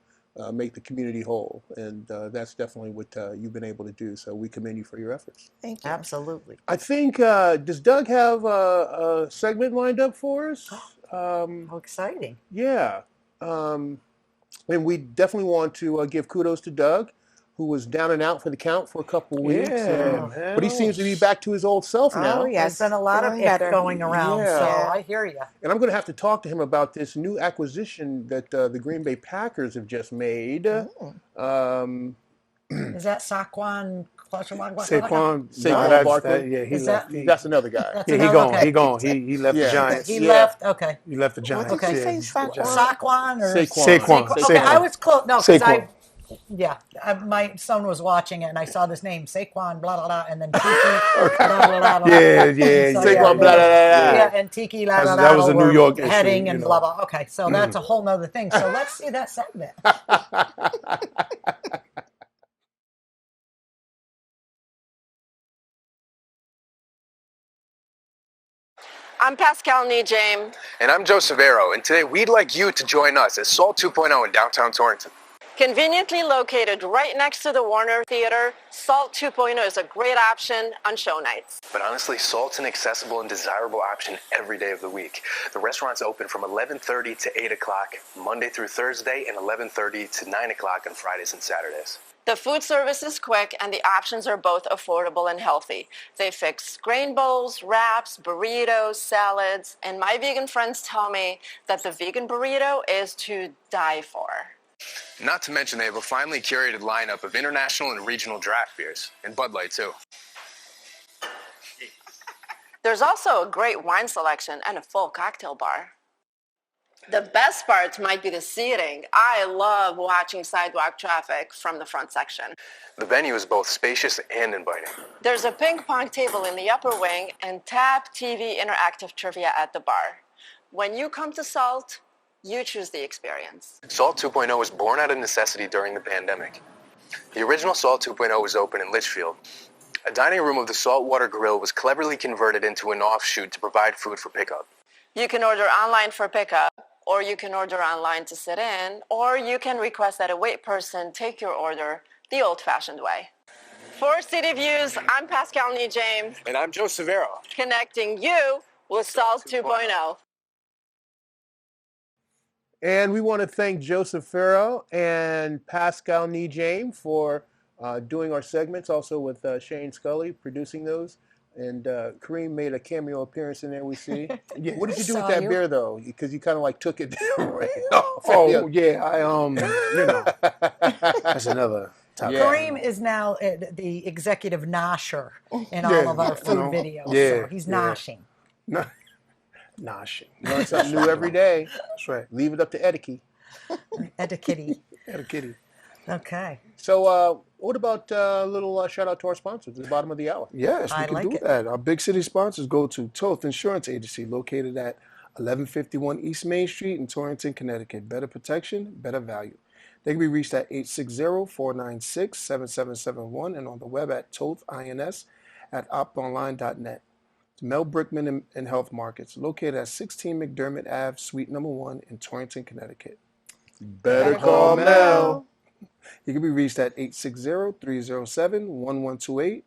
Speaker 1: make the community whole, and that's definitely what you've been able to do. So we commend you for your efforts.
Speaker 4: Thank you.
Speaker 5: Absolutely.
Speaker 1: I think does Doug have a segment lined up for us?
Speaker 5: How exciting.
Speaker 1: Yeah, and we definitely want to give kudos to Doug, who was down and out for the count for a couple of weeks.
Speaker 3: Yeah,
Speaker 1: but he seems to be back to his old self now.
Speaker 4: Oh, yes.
Speaker 5: There's been a lot of
Speaker 4: Feeling
Speaker 5: it
Speaker 4: better.
Speaker 5: going around,
Speaker 1: Yeah.
Speaker 5: so I hear you.
Speaker 1: And I'm going to have to talk to him about this new acquisition that the Green Bay Packers have just made. Um,
Speaker 5: Is that Saquon?
Speaker 3: Saquon,
Speaker 1: Saquon Barkley.
Speaker 3: yeah, he
Speaker 5: Is
Speaker 3: left.
Speaker 5: that-
Speaker 1: that's another guy.
Speaker 5: That's
Speaker 3: He
Speaker 5: another-
Speaker 3: gone.
Speaker 5: okay.
Speaker 3: He gone. He left
Speaker 1: Yeah.
Speaker 3: the Giants.
Speaker 5: He
Speaker 1: Yeah.
Speaker 5: left. Okay.
Speaker 3: He left the Giants.
Speaker 4: What did you
Speaker 3: yeah,
Speaker 4: say,
Speaker 3: the
Speaker 4: Saquon?
Speaker 3: Giants.
Speaker 5: Saquon or
Speaker 1: Saquon.
Speaker 5: Okay, I was close. No, because
Speaker 3: Saquon.
Speaker 5: my son was watching it and I saw this name Saquon blah blah blah and then Tiki blah blah blah.
Speaker 3: Yeah,
Speaker 1: Saquon, blah, blah, blah, blah.
Speaker 5: Yeah, and Tiki blah blah blah.
Speaker 3: That was a New
Speaker 5: were
Speaker 3: York issue,
Speaker 5: heading
Speaker 3: you
Speaker 5: and
Speaker 3: know.
Speaker 5: blah blah. Okay, so that's a whole nother thing. So let's see that segment.
Speaker 6: I'm Pascal James.
Speaker 7: And I'm Joe Severo, and today we'd like you to join us at Salt 2.0 in downtown Torrington.
Speaker 6: Conveniently located right next to the Warner Theater, Salt 2.0 is a great option on show nights.
Speaker 7: But honestly, Salt's an accessible and desirable option every day of the week. The restaurant's open from 11:30 to 8 o'clock, Monday through Thursday, and 11:30 to 9 o'clock on Fridays and Saturdays.
Speaker 6: The food service is quick and the options are both affordable and healthy. They fix grain bowls, wraps, burritos, salads, and my vegan friends tell me that the vegan burrito is to die for.
Speaker 7: Not to mention they have a finely curated lineup of international and regional draft beers, and Bud Light too.
Speaker 6: There's also a great wine selection and a full cocktail bar. The best part might be the seating. I love watching sidewalk traffic from the front section.
Speaker 7: The venue is both spacious and inviting.
Speaker 6: There's a ping pong table in the upper wing and tap TV interactive trivia at the bar. When you come to SALT, you choose the experience.
Speaker 7: SALT 2.0 was born out of necessity during the pandemic. The original SALT 2.0 was open in Litchfield. A dining room of the Saltwater Grill was cleverly converted into an offshoot to provide food for pickup.
Speaker 6: You can order online for pickup, or you can order online to sit in, or you can request that a wait person take your order the old-fashioned way. For City Views, I'm Pascal Nee James.
Speaker 7: And I'm Joe Severo.
Speaker 6: Connecting you with SALT 2.0.
Speaker 1: And we want to thank Joseph Farrow and Pascal Nee James for doing our segments, also with Shane Scully producing those. And Kareem made a cameo appearance in there, we see.
Speaker 3: Yeah.
Speaker 1: What did you do with
Speaker 5: Saw
Speaker 1: that
Speaker 5: you.
Speaker 1: beer, though? Because you kind of like took it right off.
Speaker 3: Oh, yeah. That's another topic.
Speaker 1: Yeah.
Speaker 5: Kareem is now the executive nosher in all
Speaker 3: Yeah,
Speaker 5: of our food
Speaker 3: you know,
Speaker 5: videos.
Speaker 3: yeah,
Speaker 5: So he's
Speaker 3: yeah.
Speaker 5: noshing.
Speaker 3: Noshing.
Speaker 1: Learn something new every day.
Speaker 3: That's right.
Speaker 1: Leave it up to etiquette.
Speaker 5: Etiquette.
Speaker 3: Had a kitty.
Speaker 5: Okay.
Speaker 1: So what about a little shout out to our sponsors at the bottom of the hour?
Speaker 3: Yes, we
Speaker 5: I
Speaker 3: can
Speaker 5: like
Speaker 3: do
Speaker 5: it.
Speaker 3: that. Our big city sponsors go to Toth Insurance Agency, located at 1151 East Main Street in Torrington, Connecticut. Better protection, better value. They can be reached at 860-496-7771 and on the web at tothins at optonline.net. Mel Brickman and Health Markets, located at 16 McDermott Ave, Suite number 1 in Torrington, Connecticut.
Speaker 1: Better call Mel.
Speaker 3: You can be reached at 860-307-1128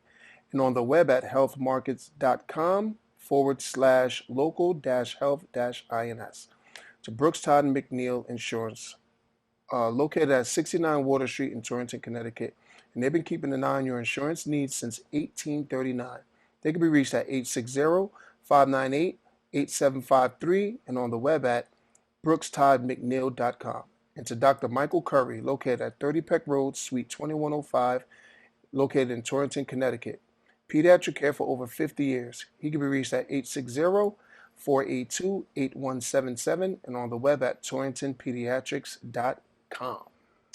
Speaker 3: and on the web at healthmarkets.com/local-health-ins. To Brooks, Todd, and McNeil Insurance, located at 69 Water Street in Torrington, Connecticut. And they've been keeping an eye on your insurance needs since 1839. They can be reached at 860-598-8753 and on the web at brookstoddmcneil.com. And to Dr. Michael Curry, located at 30 Peck Road, Suite 2105, located in Torrington, Connecticut. Pediatric care for over 50 years. He can be reached at 860-482-8177 and on the web at torringtonpediatrics.com.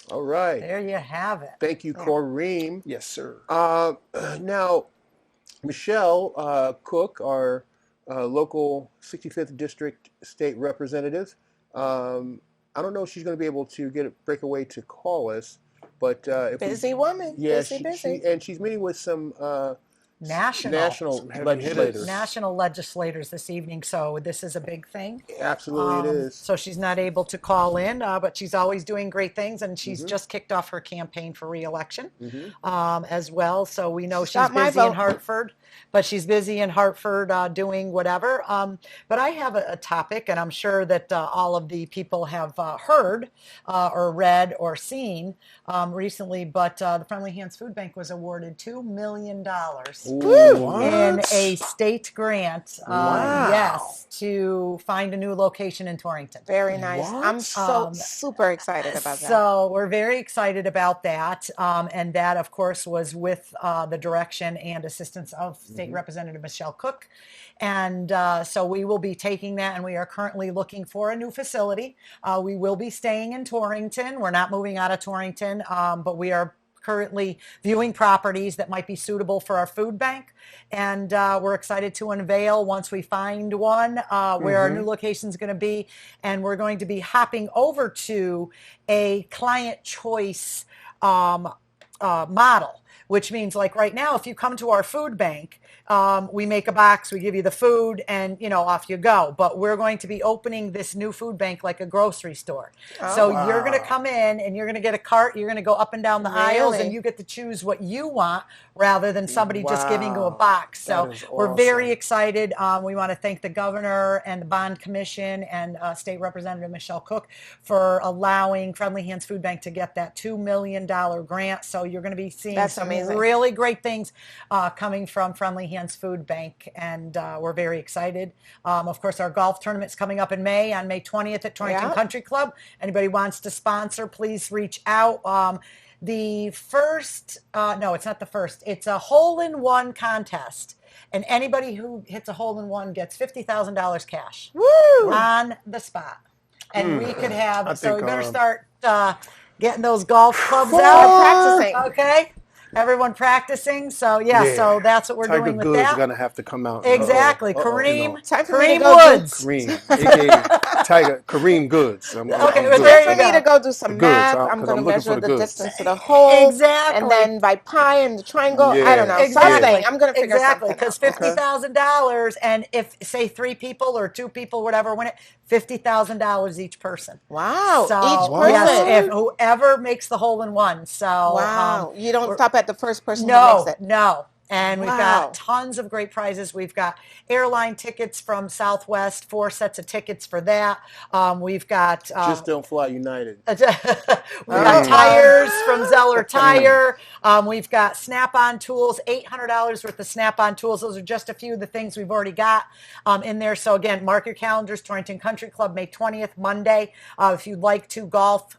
Speaker 1: All right.
Speaker 5: There you have it.
Speaker 1: Thank you, Kareem.
Speaker 3: Yes, sir.
Speaker 1: Now, Michelle Cook, our local 65th District State Representative, I don't know if she's going to be able to break away to call us, but
Speaker 4: Busy woman.
Speaker 1: yeah,
Speaker 4: Busy.
Speaker 1: and she's meeting with some national
Speaker 3: Some heavy
Speaker 1: legislators.
Speaker 3: hitters.
Speaker 5: National legislators this evening, so this is a big thing.
Speaker 1: Absolutely, it is.
Speaker 5: So she's not able to call in, but she's always doing great things, and she's just kicked off her campaign for re-election as well. So we know she's
Speaker 4: Got my
Speaker 5: busy in
Speaker 4: vote.
Speaker 5: Hartford, but she's busy in Hartford doing whatever. But I have a topic, and I'm sure that all of the people have heard or read or seen recently, but the Friendly Hands Food Bank was awarded $2 million in a state grant, yes, to find a new location in Torrington.
Speaker 4: Very nice. I'm so super excited about that.
Speaker 5: So we're very excited about that. And that, of course, was with the direction and assistance of State Representative Michelle Cook. And so we will be taking that, and we are currently looking for a new facility. We will be staying in Torrington. We're not moving out of Torrington, but we are currently viewing properties that might be suitable for our food bank. And we're excited to unveil, once we find one, where our new location is going to be. And we're going to be hopping over to a client choice model, which means, like right now, if you come to our food bank, we make a box, we give you the food, and off you go. But we're going to be opening this new food bank like a grocery store. So you're going to come in and you're going to get a cart. You're going to go up and down the aisles, and you get to choose what you want rather than somebody just giving you a box. So
Speaker 3: That is
Speaker 5: we're very
Speaker 3: awesome.
Speaker 5: excited. We want to thank the governor and the bond commission and State Representative Michelle Cook for allowing Friendly Hands Food Bank to get that $2 million grant. So you're going to be seeing
Speaker 4: That's
Speaker 5: some
Speaker 4: amazing.
Speaker 5: really great things coming from Friendly Hands Food Bank, and we're very excited. Of course, our golf tournament's coming up in May, on May 20th at Torrington
Speaker 4: Yeah.
Speaker 5: Country Club. Anybody wants to sponsor, please reach out. The first, no, it's not the first. It's a hole-in-one contest, and anybody who hits a hole-in-one gets $50,000 cash
Speaker 4: Woo!
Speaker 5: on the spot. and we could have.
Speaker 3: I
Speaker 5: So
Speaker 3: think,
Speaker 5: we better start getting those golf clubs
Speaker 4: Start
Speaker 5: out.
Speaker 4: practicing.
Speaker 5: Okay, everyone practicing. So so that's what we're
Speaker 3: Tiger
Speaker 5: doing with
Speaker 3: Goods
Speaker 5: that.
Speaker 3: gonna have to come out.
Speaker 5: Exactly,
Speaker 1: Uh-oh.
Speaker 5: Kareem.
Speaker 4: Time for me to
Speaker 5: Kareem
Speaker 4: go do-
Speaker 5: Woods.
Speaker 3: Kareem, aka Tiger Kareem Goods. I'm
Speaker 5: Okay,
Speaker 3: good.
Speaker 5: well, there
Speaker 4: For
Speaker 5: you
Speaker 4: me
Speaker 5: go.
Speaker 4: to go do some
Speaker 3: The goods,
Speaker 4: math,
Speaker 3: huh?
Speaker 4: I'm
Speaker 3: 'Cause
Speaker 4: going to
Speaker 3: I'm looking
Speaker 4: measure
Speaker 3: for the
Speaker 4: the
Speaker 3: goods.
Speaker 4: distance to the hole,
Speaker 5: Exactly.
Speaker 4: and then by pi and the triangle. I don't know,
Speaker 5: Exactly.
Speaker 4: something. I'm going to figure
Speaker 5: exactly
Speaker 4: something
Speaker 5: because
Speaker 4: out.
Speaker 5: $50,000, and if say 3 people or 2 people, whatever, win it, $50,000 each person.
Speaker 4: Wow,
Speaker 5: So
Speaker 4: each
Speaker 5: yes,
Speaker 4: person.
Speaker 5: if whoever makes the hole in one. So
Speaker 4: Wow, you don't stop at the first person who
Speaker 5: no,
Speaker 4: makes it.
Speaker 5: no. And we've
Speaker 4: Wow.
Speaker 5: got tons of great prizes. We've got airline tickets from Southwest, 4 sets of tickets for that. We've got
Speaker 1: Just don't fly United.
Speaker 5: we've got tires from Zeller Tire. We've got Snap-on tools, $800 worth of Snap-on tools. Those are just a few of the things we've already got in there. So again, mark your calendars. Torrington Country Club, May 20th, Monday. If you'd like to golf,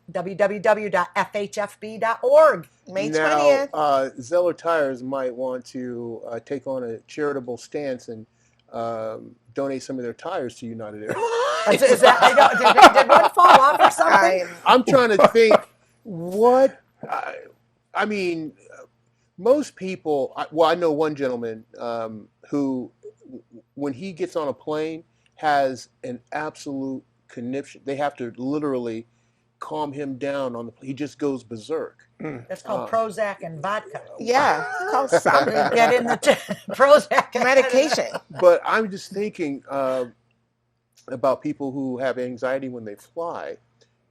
Speaker 5: www.fhfb.org.
Speaker 4: May
Speaker 1: Now,
Speaker 4: 20th.
Speaker 1: Zeller Tires might want to take on a charitable stance and donate some of their tires to United Airlines.
Speaker 5: Is that, did one fall off or something?
Speaker 1: I'm trying to think what, I mean, most people, I know one gentleman who, when he gets on a plane, has an absolute conniption. They have to literally calm him down on the plane. He just goes berserk.
Speaker 5: It's called Prozac and vodka.
Speaker 4: Yeah, it's called something.
Speaker 5: Get in the Prozac and
Speaker 4: Medication.
Speaker 1: But I'm just thinking about people who have anxiety when they fly.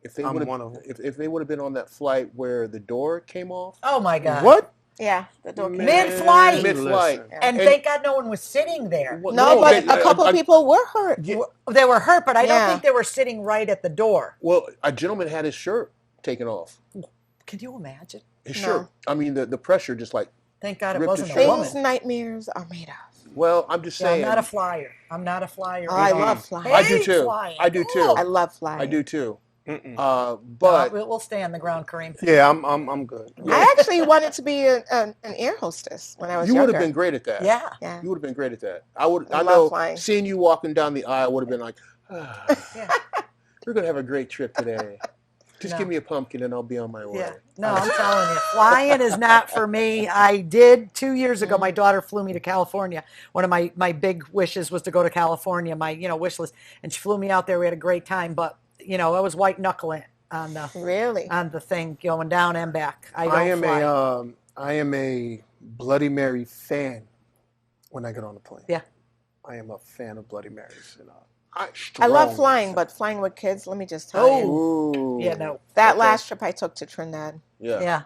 Speaker 1: If they
Speaker 3: I'm
Speaker 1: would
Speaker 3: one
Speaker 1: have,
Speaker 3: of them.
Speaker 1: if they would have been on that flight where the door came off,
Speaker 5: Oh my God.
Speaker 3: What?
Speaker 4: Yeah, the door came
Speaker 5: Mid-flight.
Speaker 1: Mid-flight.
Speaker 3: Listen.
Speaker 5: And thank God no one was sitting there.
Speaker 1: Well,
Speaker 4: No, but
Speaker 1: they-
Speaker 4: a couple people were hurt.
Speaker 1: Yeah.
Speaker 5: They were hurt, but I don't
Speaker 4: Yeah.
Speaker 5: think they were sitting right at the door.
Speaker 1: Well, a gentleman had his shirt taken off.
Speaker 5: Can you imagine?
Speaker 1: His
Speaker 4: No.
Speaker 1: shirt. I mean, the pressure just like.
Speaker 5: Thank God it
Speaker 1: Ripped
Speaker 5: wasn't
Speaker 1: his
Speaker 5: a
Speaker 1: shirt.
Speaker 5: woman.
Speaker 4: Things nightmares are made of.
Speaker 1: Well, I'm just
Speaker 5: Yeah, I'm
Speaker 1: saying.
Speaker 5: not a flyer. I'm not a flyer.
Speaker 4: Oh, I
Speaker 5: either.
Speaker 4: love flying.
Speaker 1: I do
Speaker 5: Hate
Speaker 1: too.
Speaker 5: flying.
Speaker 1: I do too.
Speaker 4: I love flying.
Speaker 1: I do too.
Speaker 5: But
Speaker 1: But
Speaker 5: we'll stay on the ground, Kareem.
Speaker 3: Yeah, I'm good.
Speaker 4: I actually wanted to be an air hostess when I was
Speaker 1: you would
Speaker 4: younger.
Speaker 1: have been great at that.
Speaker 5: Yeah.
Speaker 4: Yeah.
Speaker 1: You would have been great at that. I would.
Speaker 4: I
Speaker 1: I
Speaker 4: love
Speaker 1: know.
Speaker 4: flying.
Speaker 1: Seeing you walking down the aisle would have been like,
Speaker 5: Yeah.
Speaker 1: we're gonna have a great trip today. Just
Speaker 5: No.
Speaker 1: give me a pumpkin and I'll be on my way.
Speaker 5: Yeah. No, I'm telling you, flying is not for me. I did 2 years ago. My daughter flew me to California. One of my big wishes was to go to California. My wish list, and she flew me out there. We had a great time, but I was white knuckling on the
Speaker 4: Really?
Speaker 5: thing going down and back. I don't fly.
Speaker 3: I am a Bloody Mary fan when I get on the plane.
Speaker 5: Yeah.
Speaker 3: I am a fan of Bloody Marys.
Speaker 4: I love
Speaker 3: Strong
Speaker 4: flying,
Speaker 3: fan.
Speaker 4: but flying with kids, let me just tell you.
Speaker 1: Ooh.
Speaker 5: Yeah, no.
Speaker 4: That
Speaker 1: Okay.
Speaker 4: last trip I took to Trinidad,
Speaker 1: Yeah.
Speaker 5: Yeah.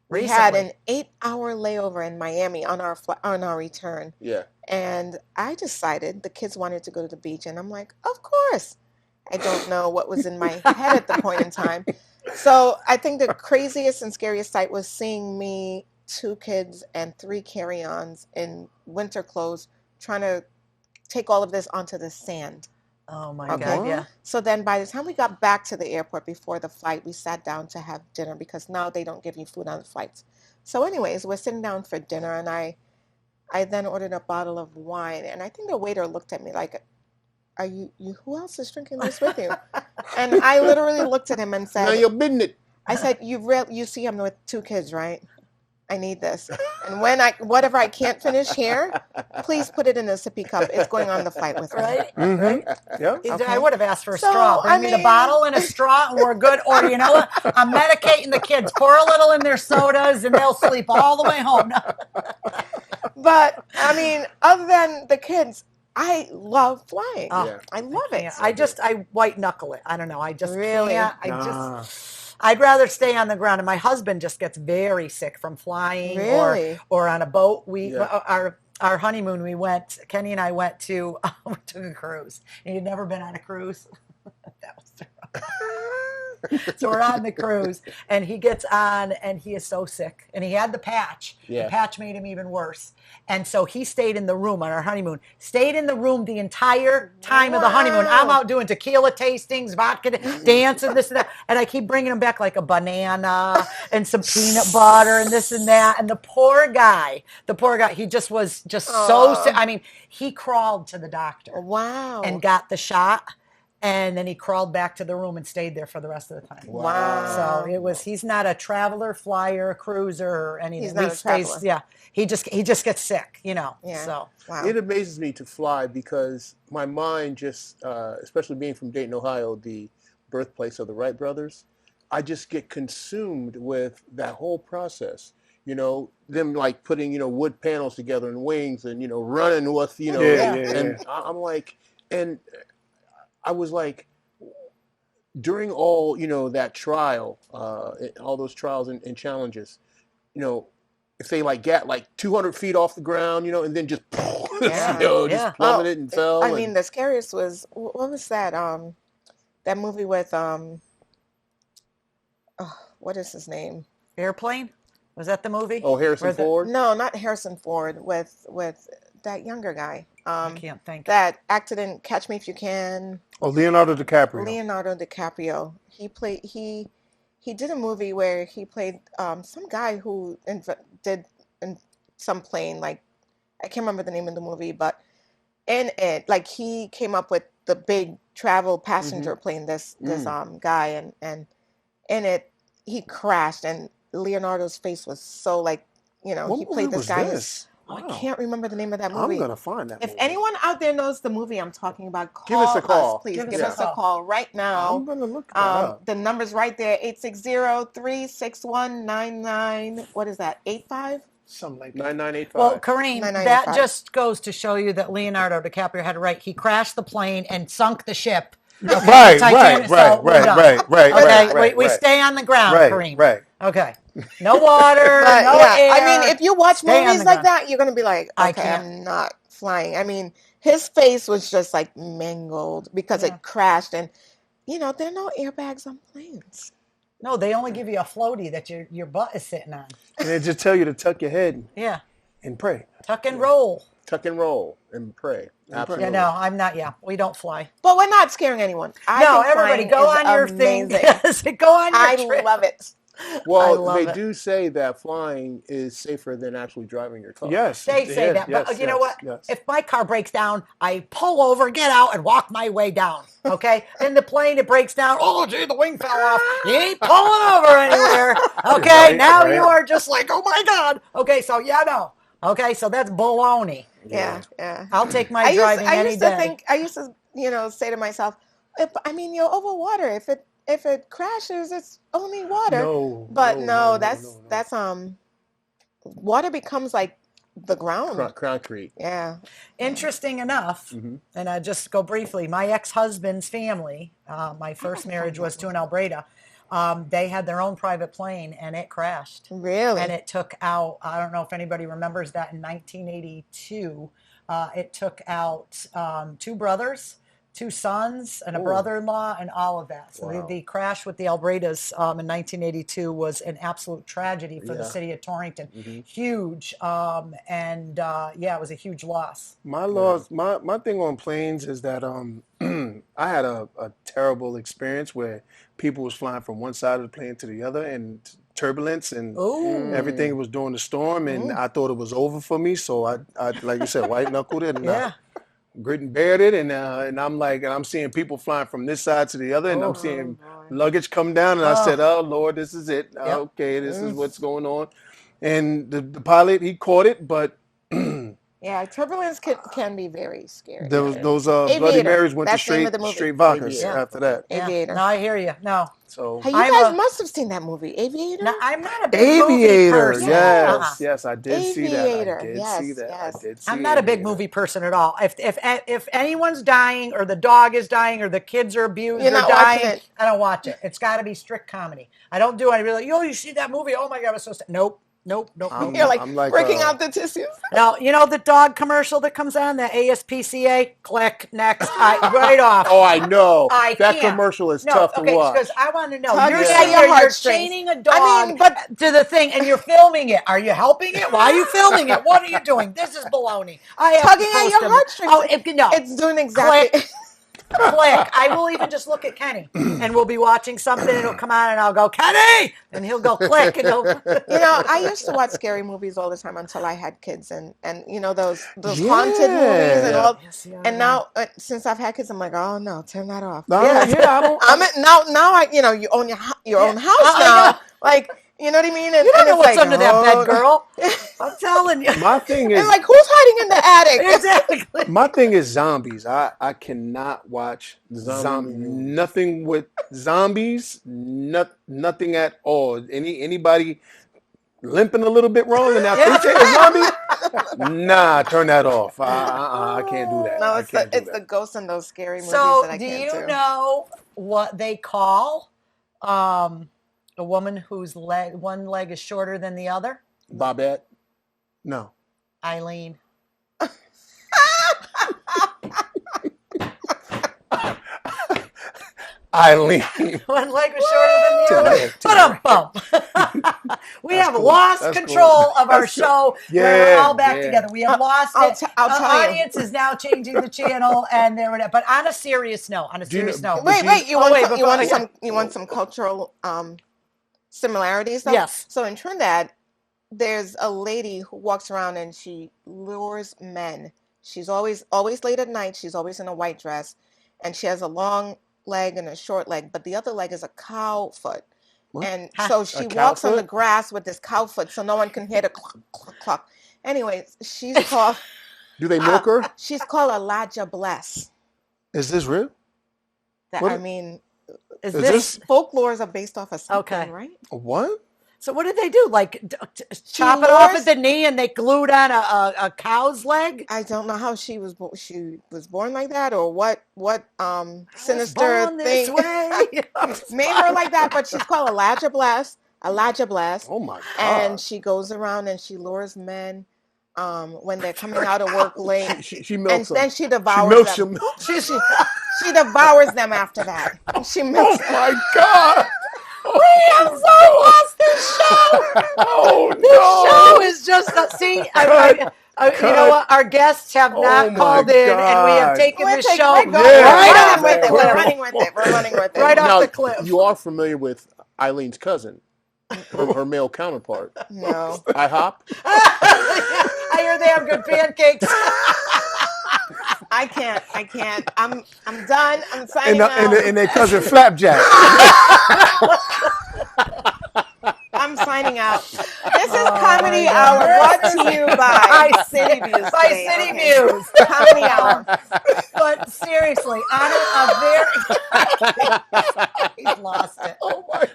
Speaker 4: we had
Speaker 5: Recently.
Speaker 4: an 8-hour layover in Miami on our return.
Speaker 1: Yeah.
Speaker 4: And I decided the kids wanted to go to the beach, and I'm like, of course. I don't know what was in my head at the point in time. So I think the craziest and scariest sight was seeing me, 2 kids, and 3 carry-ons in winter clothes trying to take all of this onto the sand.
Speaker 5: Oh my
Speaker 4: Okay.
Speaker 5: God. Yeah.
Speaker 4: So then by the time we got back to the airport before the flight, we sat down to have dinner because now they don't give you food on the flights. So anyways, we're sitting down for dinner, and I then ordered a bottle of wine, and I think the waiter looked at me like, are you who else is drinking this with you? And I literally looked at him and
Speaker 1: Now
Speaker 4: said,
Speaker 1: you're business.
Speaker 4: I said, you see I'm with 2 kids, right? I need this. And whatever I can't finish here, please put it in a sippy cup. It's going on the flight with me.
Speaker 5: Right.
Speaker 3: Yeah.
Speaker 4: Okay.
Speaker 5: I would have asked for a
Speaker 4: So,
Speaker 5: straw. Bring
Speaker 4: I
Speaker 5: me the
Speaker 4: mean-
Speaker 5: bottle and a straw, and we're good. Or you know what? I'm medicating the kids. Pour a little in their sodas, and they'll sleep all the way home. No.
Speaker 4: But I mean, other than the kids, I love flying.
Speaker 5: Oh,
Speaker 1: Yeah.
Speaker 4: I love it.
Speaker 5: Yeah, I white knuckle it. I don't know. I just
Speaker 4: Really?
Speaker 5: can't.
Speaker 3: Nah.
Speaker 5: I'd rather stay on the ground. And my husband just gets very sick from flying
Speaker 4: Really?
Speaker 5: or on a boat.
Speaker 1: Yeah.
Speaker 5: Our honeymoon, Kenny and I went to we took a cruise. And you'd never been on a cruise? That was so we're on the cruise, and he gets on, and he is so sick, and he had the patch.
Speaker 1: Yeah.
Speaker 5: The patch made him even worse, and so he stayed in the room on our honeymoon. Stayed in the room the entire time of the honeymoon. I'm out doing tequila tastings, vodka, dancing, this and that, and I keep bringing him back like a banana and some peanut butter and this and that. And the poor guy, he just was so sick. I mean, he crawled to the doctor
Speaker 4: Wow.
Speaker 5: and got the shot. And then he crawled back to the room and stayed there for the rest of the time.
Speaker 4: Wow.
Speaker 5: So he's not a traveler, flyer, cruiser, or anything.
Speaker 4: He's not a traveler.
Speaker 5: Yeah. He just gets sick,
Speaker 4: Yeah.
Speaker 5: So
Speaker 4: Wow.
Speaker 1: It amazes me to fly because my mind just, especially being from Dayton, Ohio, the birthplace of the Wright brothers, I just get consumed with that whole process. Them like putting, wood panels together and wings and, running with, and I'm like, and I was like, during all, that trial, all those trials and challenges, if they like got like 200 feet off the ground, and then just, just plummeted and fell.
Speaker 4: I mean, the scariest was, what was that? That movie with, what is his name?
Speaker 5: Airplane? Was that the movie?
Speaker 1: Oh, Harrison Ford?
Speaker 4: No, not Harrison Ford. With that younger guy.
Speaker 5: I can't think.
Speaker 4: That acted in Catch Me If You Can.
Speaker 3: Oh, Leonardo DiCaprio.
Speaker 4: Leonardo DiCaprio. He did a movie where he played some guy who did in some plane, like I can't remember the name of the movie, but in it, like he came up with the big travel passenger plane. This guy, and in it he crashed, and Leonardo's face was so like,
Speaker 3: What
Speaker 4: he played
Speaker 3: movie
Speaker 4: this
Speaker 3: was
Speaker 4: guy.
Speaker 3: this?
Speaker 4: I
Speaker 3: Wow.
Speaker 4: can't remember the name of that movie.
Speaker 3: I'm gonna find that.
Speaker 4: If
Speaker 3: movie.
Speaker 4: anyone out there knows the movie I'm talking about,
Speaker 1: Give us a call.
Speaker 4: Please
Speaker 5: Give
Speaker 4: give
Speaker 5: us
Speaker 4: us a call right now.
Speaker 3: I'm gonna look that up.
Speaker 4: The number's right there, 860-361-99. What is that? 85?
Speaker 3: Something like that.
Speaker 1: 9985.
Speaker 5: Well, Kareem,
Speaker 4: 9985.
Speaker 5: that just goes to show you that Leonardo DiCaprio had it right. He crashed the plane and sunk the ship. Okay,
Speaker 3: Right,
Speaker 5: Titanic, so we're done. Okay, we stay on the ground, Kareem.
Speaker 3: Right.
Speaker 5: Okay, no water,
Speaker 4: But
Speaker 5: no
Speaker 4: yeah,
Speaker 5: air.
Speaker 4: I mean, if you watch
Speaker 5: Stay on
Speaker 4: movies
Speaker 5: the
Speaker 4: like
Speaker 5: ground.
Speaker 4: that, you're gonna be like,
Speaker 5: I
Speaker 4: okay,
Speaker 5: can't.
Speaker 4: I'm not flying. I mean, his face was just like mangled because
Speaker 5: Yeah.
Speaker 4: it crashed, and there are no airbags on planes.
Speaker 5: No, they only give you a floaty that your butt is sitting on.
Speaker 3: And they just tell you to tuck your head
Speaker 5: Yeah,
Speaker 3: and pray.
Speaker 5: tuck and roll.
Speaker 1: Tuck and roll and pray. Absolutely.
Speaker 5: Yeah, no, I'm not. Yeah, we don't fly.
Speaker 4: But we're not scaring anyone. I
Speaker 5: No,
Speaker 4: think
Speaker 5: everybody,
Speaker 4: flying
Speaker 5: go
Speaker 4: is
Speaker 5: on your thing.
Speaker 4: amazing.
Speaker 5: Yes, go on your
Speaker 4: I
Speaker 5: trip.
Speaker 4: love it.
Speaker 1: Well,
Speaker 4: love
Speaker 1: they
Speaker 4: it.
Speaker 1: do say that flying is safer than actually driving your car.
Speaker 3: Yes.
Speaker 5: They say
Speaker 3: yes,
Speaker 5: that, but
Speaker 3: yes,
Speaker 5: you know
Speaker 3: yes,
Speaker 5: what?
Speaker 3: yes.
Speaker 5: If my car breaks down, I pull over, get out, and walk my way down. Okay? In the plane, it breaks down. Oh, gee, the wing fell off. You ain't pulling over anywhere. Okay?
Speaker 3: Right,
Speaker 5: Now
Speaker 3: right.
Speaker 5: you are just like, oh my God. Okay, so yeah, no. Okay, so that's baloney.
Speaker 4: Yeah.
Speaker 5: I'll take my driving any day.
Speaker 4: I used to, say to myself, you're over water. If it crashes, it's only water.
Speaker 3: No,
Speaker 4: But
Speaker 3: no,
Speaker 4: that's water becomes like the ground.
Speaker 1: Concrete.
Speaker 4: Yeah.
Speaker 5: Interesting enough, and I just go briefly, my ex-husband's family, my first marriage was to an Albreda. They had their own private plane and it crashed.
Speaker 4: Really?
Speaker 5: And it took out, I don't know if anybody remembers that, in 1982, it took out 2 brothers, 2 sons, and a brother-in-law, and all of that. So the crash with the Albredas in 1982 was an absolute tragedy for the city of Torrington. Huge. It was a huge loss.
Speaker 3: My thing on planes is that I had a terrible experience where people was flying from one side of the plane to the other and turbulence and everything was during the storm, and I thought it was over for me. So I like you said, white knuckled it and grit and bared it, and I'm seeing people flying from this side to the other, and I'm seeing luggage come down, and I said, "Oh Lord, this is it. Okay, this is what's going on." And the pilot, he caught it, but
Speaker 4: Yeah, turbulence can be very scary.
Speaker 3: there was those Bloody
Speaker 4: Aviator.
Speaker 3: Marys went to
Speaker 4: That's the name of the movie.
Speaker 3: straight vodkas
Speaker 1: Aviator.
Speaker 3: after that.
Speaker 5: Yeah.
Speaker 4: Aviator.
Speaker 5: No, I hear you. No.
Speaker 3: So
Speaker 4: Hey, you
Speaker 5: I'm
Speaker 4: guys
Speaker 5: a-
Speaker 4: must have seen that movie, Aviator.
Speaker 5: No, I'm not a big movie
Speaker 3: Aviator,
Speaker 5: person.
Speaker 3: yes, yes, I did see that.
Speaker 4: Aviator,
Speaker 3: I did
Speaker 4: yes,
Speaker 3: see that.
Speaker 4: yes.
Speaker 3: I did see
Speaker 5: I'm not a big
Speaker 3: Aviator.
Speaker 5: movie person at all. If anyone's dying or the dog is dying or the kids are abused
Speaker 4: You're
Speaker 5: or
Speaker 4: not watching
Speaker 5: dying,
Speaker 4: it.
Speaker 5: I don't watch it. It's got to be strict comedy. I don't do any really. You see that movie? Oh my God, it's so sad. Nope.
Speaker 4: You're like,
Speaker 3: I'm like,
Speaker 4: breaking out the tissues.
Speaker 5: Now, you know the dog commercial that comes on, the ASPCA? Click, next, right off.
Speaker 1: Oh, I know.
Speaker 5: I
Speaker 1: That
Speaker 5: can't.
Speaker 1: commercial is
Speaker 5: No,
Speaker 1: tough to
Speaker 5: okay,
Speaker 1: watch.
Speaker 5: because I want to know.
Speaker 4: Tug
Speaker 5: You're
Speaker 4: at
Speaker 5: sitting
Speaker 4: your
Speaker 5: there, you're
Speaker 4: heartstrings.
Speaker 5: chaining a dog
Speaker 4: I mean, but-
Speaker 5: to the thing, and you're filming it. Are you helping it? Why are you filming it? What are you doing? This is baloney. I have
Speaker 4: Tugging
Speaker 5: to
Speaker 4: at
Speaker 5: post
Speaker 4: your
Speaker 5: them.
Speaker 4: heartstrings.
Speaker 5: Oh, no.
Speaker 4: It's doing exactly.
Speaker 5: click. I will even just look at Kenny, and we'll be watching something, and it'll come on, and I'll go, Kenny! And he'll go click, and he'll...
Speaker 4: I used to watch scary movies all the time until I had kids, and those haunted movies and
Speaker 3: Yeah.
Speaker 4: all.
Speaker 5: Yes, yeah,
Speaker 4: And
Speaker 5: yeah.
Speaker 4: now, since I've had kids, I'm like, oh no, turn that off.
Speaker 3: No, yeah, I don't.
Speaker 4: Now you own your own house now. Like, you know what I mean? And,
Speaker 5: You don't know
Speaker 4: it's
Speaker 5: what's
Speaker 4: like,
Speaker 5: under that bed, girl. I'm telling you.
Speaker 3: My thing is
Speaker 4: And like, who's hiding in the attic?
Speaker 5: Exactly.
Speaker 3: my thing is zombies. I cannot watch
Speaker 1: Zombie movies.
Speaker 3: nothing with zombies. Nothing at all. Anybody limping a little bit wrong and I think they're a zombie? Nah, turn that off. I can't do that.
Speaker 4: No,
Speaker 3: I can't do
Speaker 4: it's the
Speaker 3: that.
Speaker 4: ghosts in those scary movies
Speaker 5: So,
Speaker 4: that I
Speaker 5: do
Speaker 4: can't
Speaker 5: you
Speaker 4: do.
Speaker 5: know what they call a woman whose one leg is shorter than the other?
Speaker 1: Bobette.
Speaker 3: No.
Speaker 5: Eileen.
Speaker 3: Eileen.
Speaker 5: One leg was shorter than the other. Ba-dum-bum. We have
Speaker 3: cool.
Speaker 5: lost
Speaker 3: That's
Speaker 5: control
Speaker 3: cool.
Speaker 5: of our
Speaker 3: That's cool.
Speaker 5: show.
Speaker 3: Yeah,
Speaker 5: We're all back
Speaker 3: yeah.
Speaker 5: together. We have lost
Speaker 4: I'll
Speaker 5: it.
Speaker 4: t- I'll
Speaker 5: The
Speaker 4: tell you.
Speaker 5: audience is now changing the channel, and there. But on a serious note,
Speaker 4: Wait, you want
Speaker 5: before-
Speaker 4: you want some cultural similarities though?
Speaker 5: Yes.
Speaker 4: So in Trinidad, there's a lady who walks around and she lures men. She's always late at night. She's always in a white dress, and she has a long leg and a short leg, but the other leg is a cow foot.
Speaker 3: What?
Speaker 4: And so she
Speaker 1: cow
Speaker 4: walks on the
Speaker 1: foot?
Speaker 4: grass with this cow foot, so no one can hear the cluck, cluck, cluck. Anyways, she's called
Speaker 1: Do they milk her?
Speaker 4: she's called Elijah Bless.
Speaker 3: Is this real? What-
Speaker 4: I mean,
Speaker 5: Is
Speaker 3: Is
Speaker 5: this
Speaker 4: folklores are based off of something,
Speaker 5: Okay.
Speaker 4: right?
Speaker 3: What?
Speaker 5: so? What did they do? Like chop it off
Speaker 4: lures-
Speaker 5: at the knee, and they glued on a cow's leg?
Speaker 4: I don't know how she was born like that, or what sinister
Speaker 5: Born this
Speaker 4: thing
Speaker 5: way.
Speaker 4: made her like that. But she's called Elijah Bless.
Speaker 3: Oh my God.
Speaker 4: And she goes around and she lures men when they're coming out of work late,
Speaker 1: She
Speaker 4: and
Speaker 1: milks them.
Speaker 4: then she
Speaker 1: She
Speaker 4: devours
Speaker 1: milks
Speaker 4: them.
Speaker 1: them.
Speaker 4: She devours them after that. She milks them.
Speaker 3: my God.
Speaker 4: We have so lost this show.
Speaker 3: Oh
Speaker 5: Show
Speaker 3: no.
Speaker 5: is just see. You know what? Our guests have not
Speaker 3: Oh my
Speaker 5: called in, and we have
Speaker 3: God.
Speaker 5: taken
Speaker 4: We're
Speaker 5: the
Speaker 4: taking-
Speaker 5: show
Speaker 4: we're going-
Speaker 3: Yeah.
Speaker 4: we're running with it.
Speaker 3: We're
Speaker 4: We're running with it. We're running with it.
Speaker 5: Right off
Speaker 1: Now,
Speaker 5: the cliff.
Speaker 1: you are familiar with Eileen's cousin, her male counterpart.
Speaker 4: No.
Speaker 1: IHOP.
Speaker 5: I hear they have good pancakes.
Speaker 4: I can't. I'm done. I'm signing out.
Speaker 3: And their cousin Flapjack.
Speaker 4: I'm signing out. This is Comedy Hour brought to you by City Views.
Speaker 5: By
Speaker 4: today,
Speaker 5: City
Speaker 4: okay?
Speaker 5: Views.
Speaker 4: Comedy Hour.
Speaker 5: But seriously, on a very he's lost it.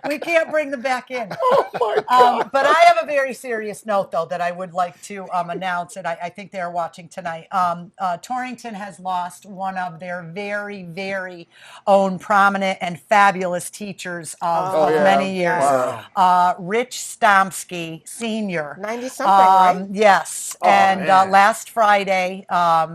Speaker 5: We can't bring them back in. But I have a very serious note, though, that I would like to announce, and I think they're watching tonight. Torrington has lost one of their very, very own prominent and fabulous teachers of many years.
Speaker 3: Wow.
Speaker 5: Rich Stomsky, Senior.
Speaker 4: 90-something, right?
Speaker 5: Yes.
Speaker 3: man.
Speaker 5: Last Friday,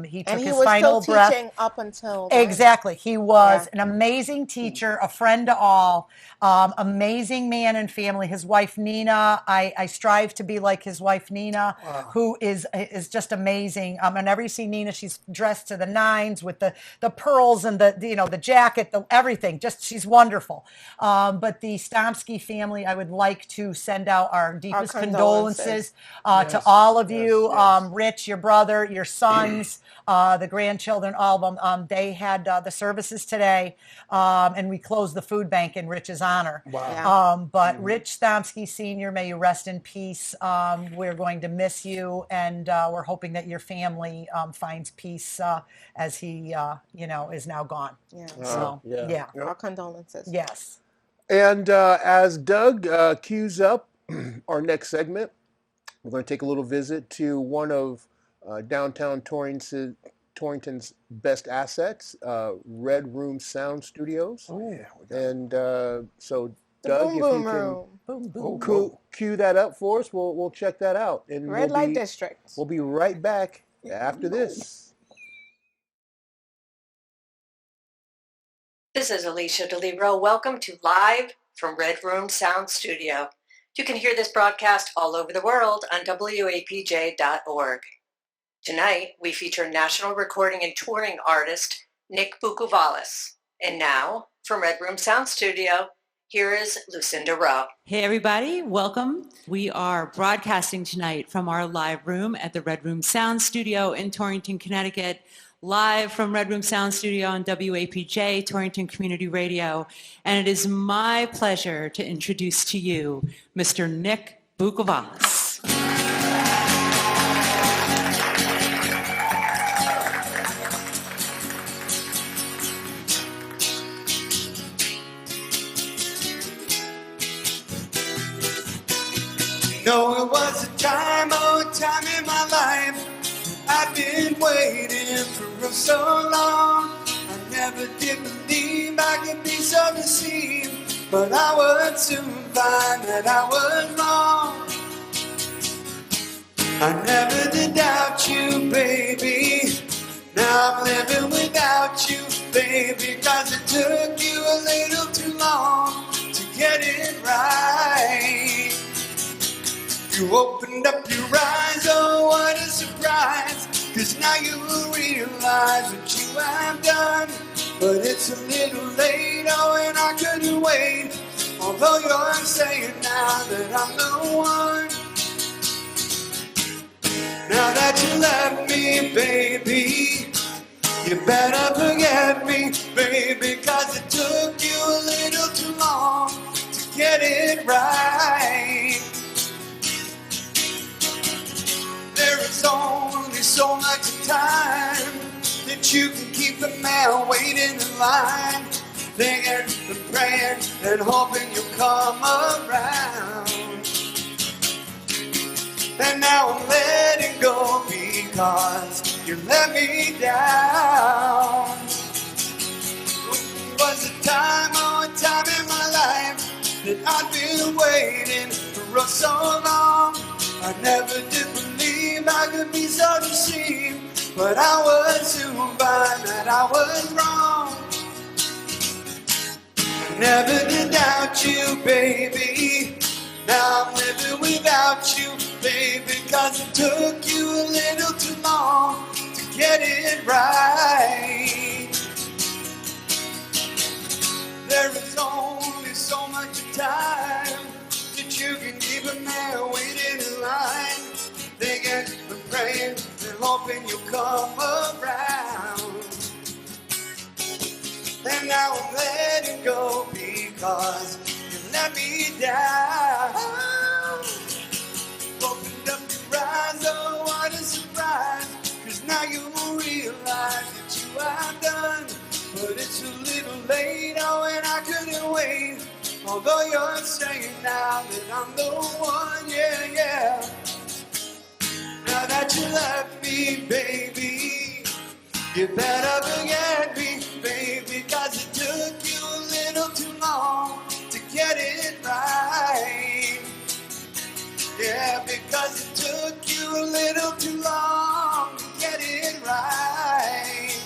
Speaker 5: he took
Speaker 4: And he
Speaker 5: his
Speaker 4: was
Speaker 5: final
Speaker 4: still
Speaker 5: breath.
Speaker 4: teaching up until then.
Speaker 5: Exactly. He was
Speaker 4: Yeah.
Speaker 5: an amazing teacher, a friend to all, amazing man and family. His wife, Nina, I strive to be like his wife, Nina, who is just amazing. Whenever you see Nina, she's dressed to the nines with the pearls and the jacket, everything. Just, she's wonderful. But the Stomsky family, I would like to send out our deepest condolences to all of you.
Speaker 3: yes.
Speaker 5: Rich, your brother, your sons, the grandchildren, all of them. They had the services today, and we closed the food bank in Rich's honor.
Speaker 3: Wow.
Speaker 5: But Rich Stomsky Sr., may you rest in peace. We're going to miss you, and we're hoping that your family finds peace as he, is now gone.
Speaker 4: Yeah.
Speaker 5: So,
Speaker 1: yeah.
Speaker 4: Our condolences.
Speaker 5: Yes.
Speaker 1: And as Doug cues up our next segment, we're going to take a little visit to one of downtown Torrington's best assets, Red Room Sound Studios.
Speaker 3: Oh yeah.
Speaker 1: And so,
Speaker 4: The
Speaker 1: Doug,
Speaker 4: Boom
Speaker 1: if
Speaker 4: Boom
Speaker 1: you can
Speaker 4: Room.
Speaker 5: Boom, boom.
Speaker 1: cue that up for us, we'll check that out. And
Speaker 4: Red Light District.
Speaker 1: We'll be right back after this.
Speaker 8: This is Alicia DeLibero. Welcome to Live from Red Room Sound Studio. You can hear this broadcast all over the world on WAPJ.org. Tonight, we feature national recording and touring artist Nick Bukovalis. And now, from Red Room Sound Studio, here is Lucinda Rowe.
Speaker 9: Hey everybody, welcome. We are broadcasting tonight from our live room at the Red Room Sound Studio in Torrington, Connecticut, live from Red Room Sound Studio on WAPJ, Torrington Community Radio. And it is my pleasure to introduce to you Mr. Nick Bukovalis.
Speaker 2: No, it was a time in my life I've been waiting for so long. I never did believe I could be so deceived, but I would soon find that I was wrong. I never did doubt you, baby. Now I'm living without you, baby, 'cause it took you a little too long to get it right. You opened up your eyes, oh what a surprise, 'cause now you realize what you have done. But it's a little late, oh and I couldn't wait, although you're saying now that I'm the one. Now that you left me, baby, you better forget me, baby, 'cause it took you a little too long to get it right. There is only so much time that you can keep a man waiting in line, thinking and praying and hoping you'll come around. And now I'm letting go because you let me down. It was a time in my life that I've been waiting for so long. I never did believe I could be so deceived, but I would soon find that I was wrong. I never did doubt you, baby. Now I'm living without you, baby, 'cause it took you a little too long to get it right. There is only so much time that you can keep a man waiting in line, thinking and praying and hoping you'll come around. And now I'm letting go because you let me down. Opened up your eyes, oh what a surprise, 'cause now you realize that you have done. But it's a little late, oh and I couldn't wait, although you're saying now that I'm the one, yeah, yeah. Now that you left me, baby, you better forget me, baby, 'cause it took you a little too long to get it right. Yeah, because it took you a little too long to get it right.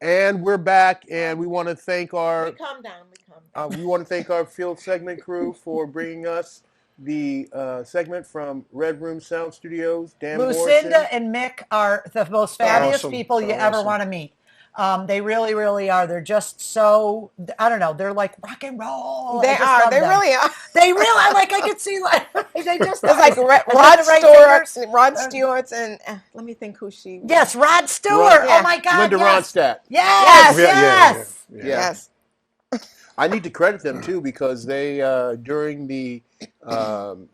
Speaker 1: And we're back, and we want to thank our
Speaker 4: Calm down.
Speaker 1: we want to thank our field segment crew for bringing us the segment from Red Room Sound Studios. Dan
Speaker 5: Lucinda
Speaker 1: Morrison.
Speaker 5: and Mick are the most fabulous
Speaker 3: awesome.
Speaker 5: people you
Speaker 3: They're
Speaker 5: ever
Speaker 3: awesome.
Speaker 5: want to meet. They really, really are. They're just so, I don't know. They're like rock and roll.
Speaker 4: They
Speaker 5: I just
Speaker 4: are.
Speaker 5: love
Speaker 4: They
Speaker 5: them.
Speaker 4: really are.
Speaker 5: They really are. Like I could see, like they just.
Speaker 4: It's like
Speaker 5: Is
Speaker 4: Rod
Speaker 5: that the right
Speaker 4: Stewart,
Speaker 5: fingers?
Speaker 4: Rod Stewart's, and let me think who she was.
Speaker 5: Yes, Rod Stewart.
Speaker 4: Yeah.
Speaker 5: Oh my God.
Speaker 1: Linda
Speaker 5: yes.
Speaker 1: Ronstadt.
Speaker 5: Yes. Yes.
Speaker 1: Yeah.
Speaker 4: Yes.
Speaker 1: I need to credit them too because they during the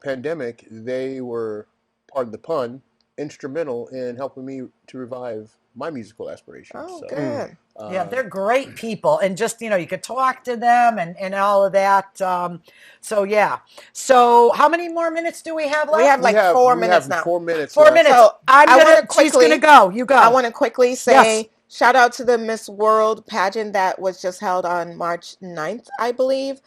Speaker 1: pandemic they were, pardon the pun, instrumental in helping me to revive my musical aspirations.
Speaker 4: Oh,
Speaker 1: So,
Speaker 4: good.
Speaker 5: Yeah, they're great people, and just you could talk to them and all of that. So yeah. So how many more minutes do we have left?
Speaker 4: We have like 4 minutes now.
Speaker 1: 4 minutes.
Speaker 5: 4
Speaker 1: left.
Speaker 5: minutes.
Speaker 4: So
Speaker 5: She's gonna go. You go.
Speaker 4: I want to quickly say
Speaker 5: Yes.
Speaker 4: shout out to the Miss World pageant that was just held on March 9th, I believe.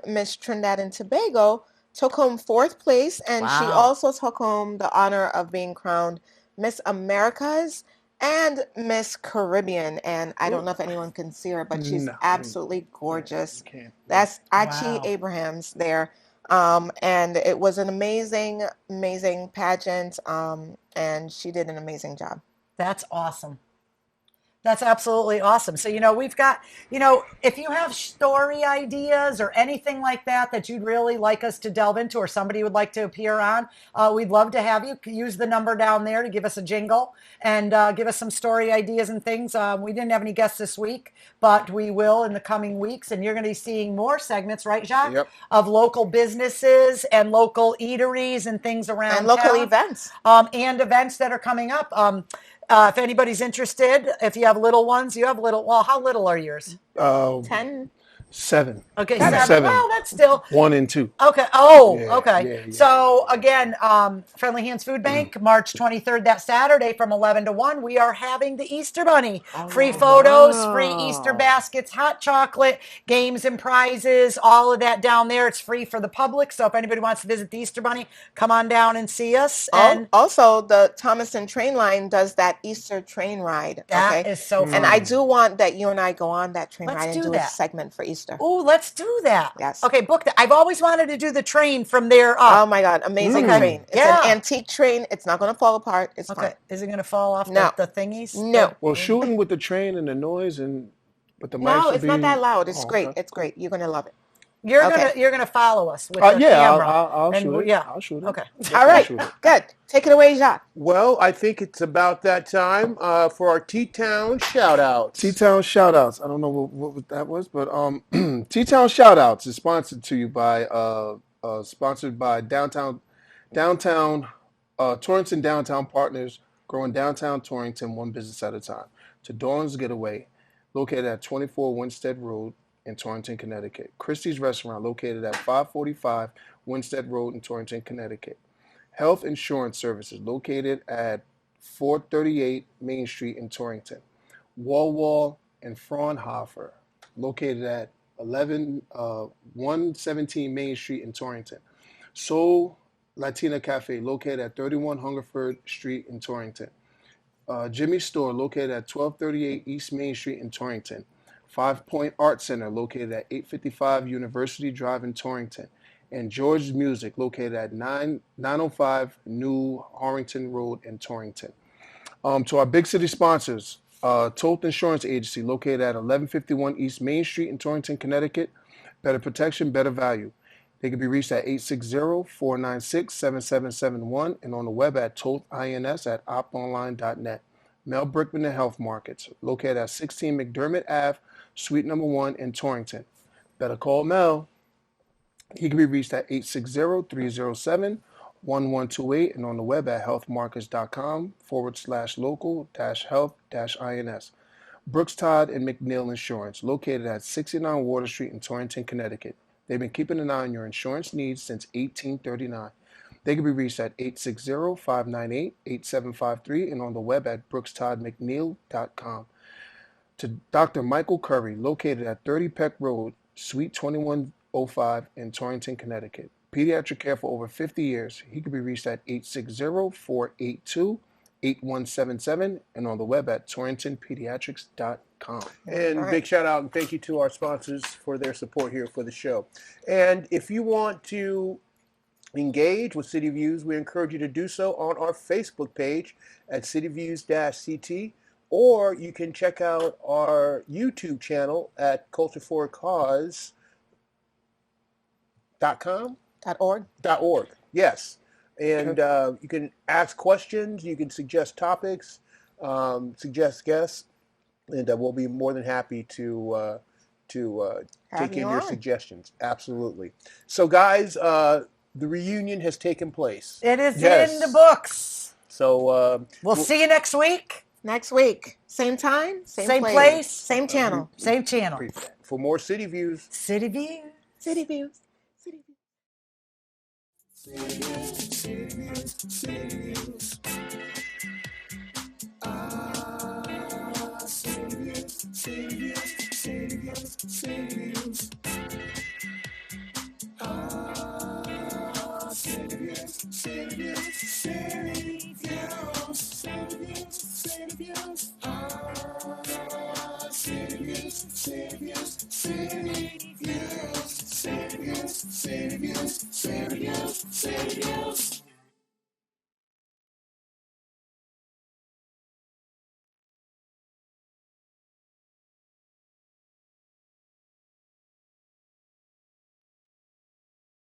Speaker 4: Miss Trinidad and Tobago took home 4th place, and she
Speaker 5: Wow.
Speaker 4: also took home the honor of being crowned Miss Americas and Miss Caribbean. And I don't know if anyone can see her, but she's
Speaker 3: No.
Speaker 4: absolutely gorgeous.
Speaker 3: You can't.
Speaker 4: That's Achi
Speaker 5: Wow.
Speaker 4: Abrahams there. And it was an amazing, amazing pageant. And she did an amazing job.
Speaker 5: That's awesome. That's absolutely awesome. So, we've got, if you have story ideas or anything like that you'd really like us to delve into, or somebody would like to appear on, we'd love to have you. Use the number down there to give us a jingle and give us some story ideas and things. We didn't have any guests this week, but we will in the coming weeks. And you're going to be seeing more segments, right, Jacque?
Speaker 1: Yep.
Speaker 5: Of local businesses and local eateries and things around
Speaker 4: And local
Speaker 5: town.
Speaker 4: events.
Speaker 5: And events that are coming up. If anybody's interested, if you have little ones, well, how little are yours?
Speaker 4: 10.
Speaker 3: 7.
Speaker 5: Okay,
Speaker 3: Yeah,
Speaker 5: 7. Well, that's still
Speaker 3: 1 and 2.
Speaker 5: okay.
Speaker 3: Yeah,
Speaker 5: Okay.
Speaker 3: yeah.
Speaker 5: So again, Friendly Hands Food Bank, March 23rd, that Saturday from 11 to 1. We are having the Easter Bunny. Free photos, free Easter baskets, hot chocolate, games and prizes, all of that down there. It's free for the public. So if anybody wants to visit the Easter Bunny, come on down and see us. And
Speaker 4: Also, the Thomaston train line does that Easter train ride.
Speaker 5: that
Speaker 4: Okay.
Speaker 5: is so fun.
Speaker 4: And I do want that you and I go on that train
Speaker 5: Let's
Speaker 4: ride and
Speaker 5: do
Speaker 4: do
Speaker 5: that.
Speaker 4: a segment for Easter.
Speaker 5: Oh, let's do that.
Speaker 4: Yes.
Speaker 5: Okay, book that. I've always wanted to do the train from there up.
Speaker 4: Oh my God, amazing
Speaker 5: Okay.
Speaker 4: train. It's
Speaker 5: Yeah.
Speaker 4: an antique train. It's not going to fall apart. It's
Speaker 5: Okay.
Speaker 4: fine.
Speaker 5: Is it going to fall off
Speaker 4: No.
Speaker 5: the thingies?
Speaker 4: No.
Speaker 3: Well, shooting with the train and the noise but the mics
Speaker 4: No,
Speaker 3: will
Speaker 4: it's not
Speaker 3: be-
Speaker 4: that loud. It's
Speaker 3: Oh,
Speaker 4: great.
Speaker 3: okay.
Speaker 4: It's great. You're going to love it.
Speaker 5: You're
Speaker 4: Okay.
Speaker 5: gonna follow us with the
Speaker 3: Yeah,
Speaker 5: camera.
Speaker 3: I'll
Speaker 5: And
Speaker 3: shoot it.
Speaker 5: yeah.
Speaker 3: I'll shoot it.
Speaker 5: Okay.
Speaker 4: All right.
Speaker 3: Shoot it.
Speaker 4: Good. Take it away, Jacque.
Speaker 1: Well, I think it's about that time for our T-Town shout-outs.
Speaker 3: T-Town shout-outs. I don't know what that was, but T-Town shout-outs is sponsored by Downtown Torrington Downtown Partners, growing downtown Torrington one business at a time. To Dawn's Getaway, located at 24 Winstead Road in Torrington, Connecticut. Christie's Restaurant, located at 545 Winstead Road in Torrington, Connecticut. Health Insurance Services, located at 438 Main Street in Torrington. Wall and Fraunhofer, located at 117 Main Street in Torrington. Soul Latina Cafe, located at 31 Hungerford Street in Torrington. Jimmy's Store, located at 1238 East Main Street in Torrington. 5 Point Art Center, located at 855 University Drive in Torrington. And George's Music, located at 905 New Harrington Road in Torrington. To our big city sponsors, Toth Insurance Agency, located at 1151 East Main Street in Torrington, Connecticut. Better protection, better value. They can be reached at 860-496-7771 and on the web at tothins@oponline.net. Mel Brickman and Health Markets, located at 16 McDermott Ave, Suite number 1 in Torrington. Better call Mel. He can be reached at 860-307-1128 and on the web at healthmarkets.com/local-health-ins. Brooks Todd and McNeil Insurance, located at 69 Water Street in Torrington, Connecticut. They've been keeping an eye on your insurance needs since 1839. They can be reached at 860-598-8753 and on the web at brookstoddmcneil.com. To Dr. Michael Curry, located at 30 Peck Road, Suite 2105 in Torrington, Connecticut. Pediatric care for over 50 years. He can be reached at 860-482-8177 and on the web at torringtonpediatrics.com.
Speaker 1: And
Speaker 4: All right.
Speaker 1: big shout out and thank you to our sponsors for their support here for the show. And if you want to engage with City Views, we encourage you to do so on our Facebook page at cityviews-ct, or you can check out our YouTube channel at cultureforacause.com.
Speaker 4: .org.
Speaker 1: Yes. And you can ask questions, you can suggest topics, suggest guests, and we'll be more than happy to take in
Speaker 4: you
Speaker 1: your
Speaker 4: on.
Speaker 1: suggestions. Absolutely. So, guys, the reunion has taken place.
Speaker 5: It is
Speaker 1: Yes.
Speaker 5: in the books.
Speaker 1: So
Speaker 5: We'll see you next week.
Speaker 4: Next week. Same time,
Speaker 5: Same place.
Speaker 4: same channel.
Speaker 5: Same channel.
Speaker 1: for more City Views,
Speaker 5: City View.
Speaker 4: City Views. City Views.
Speaker 2: City Views. City Views.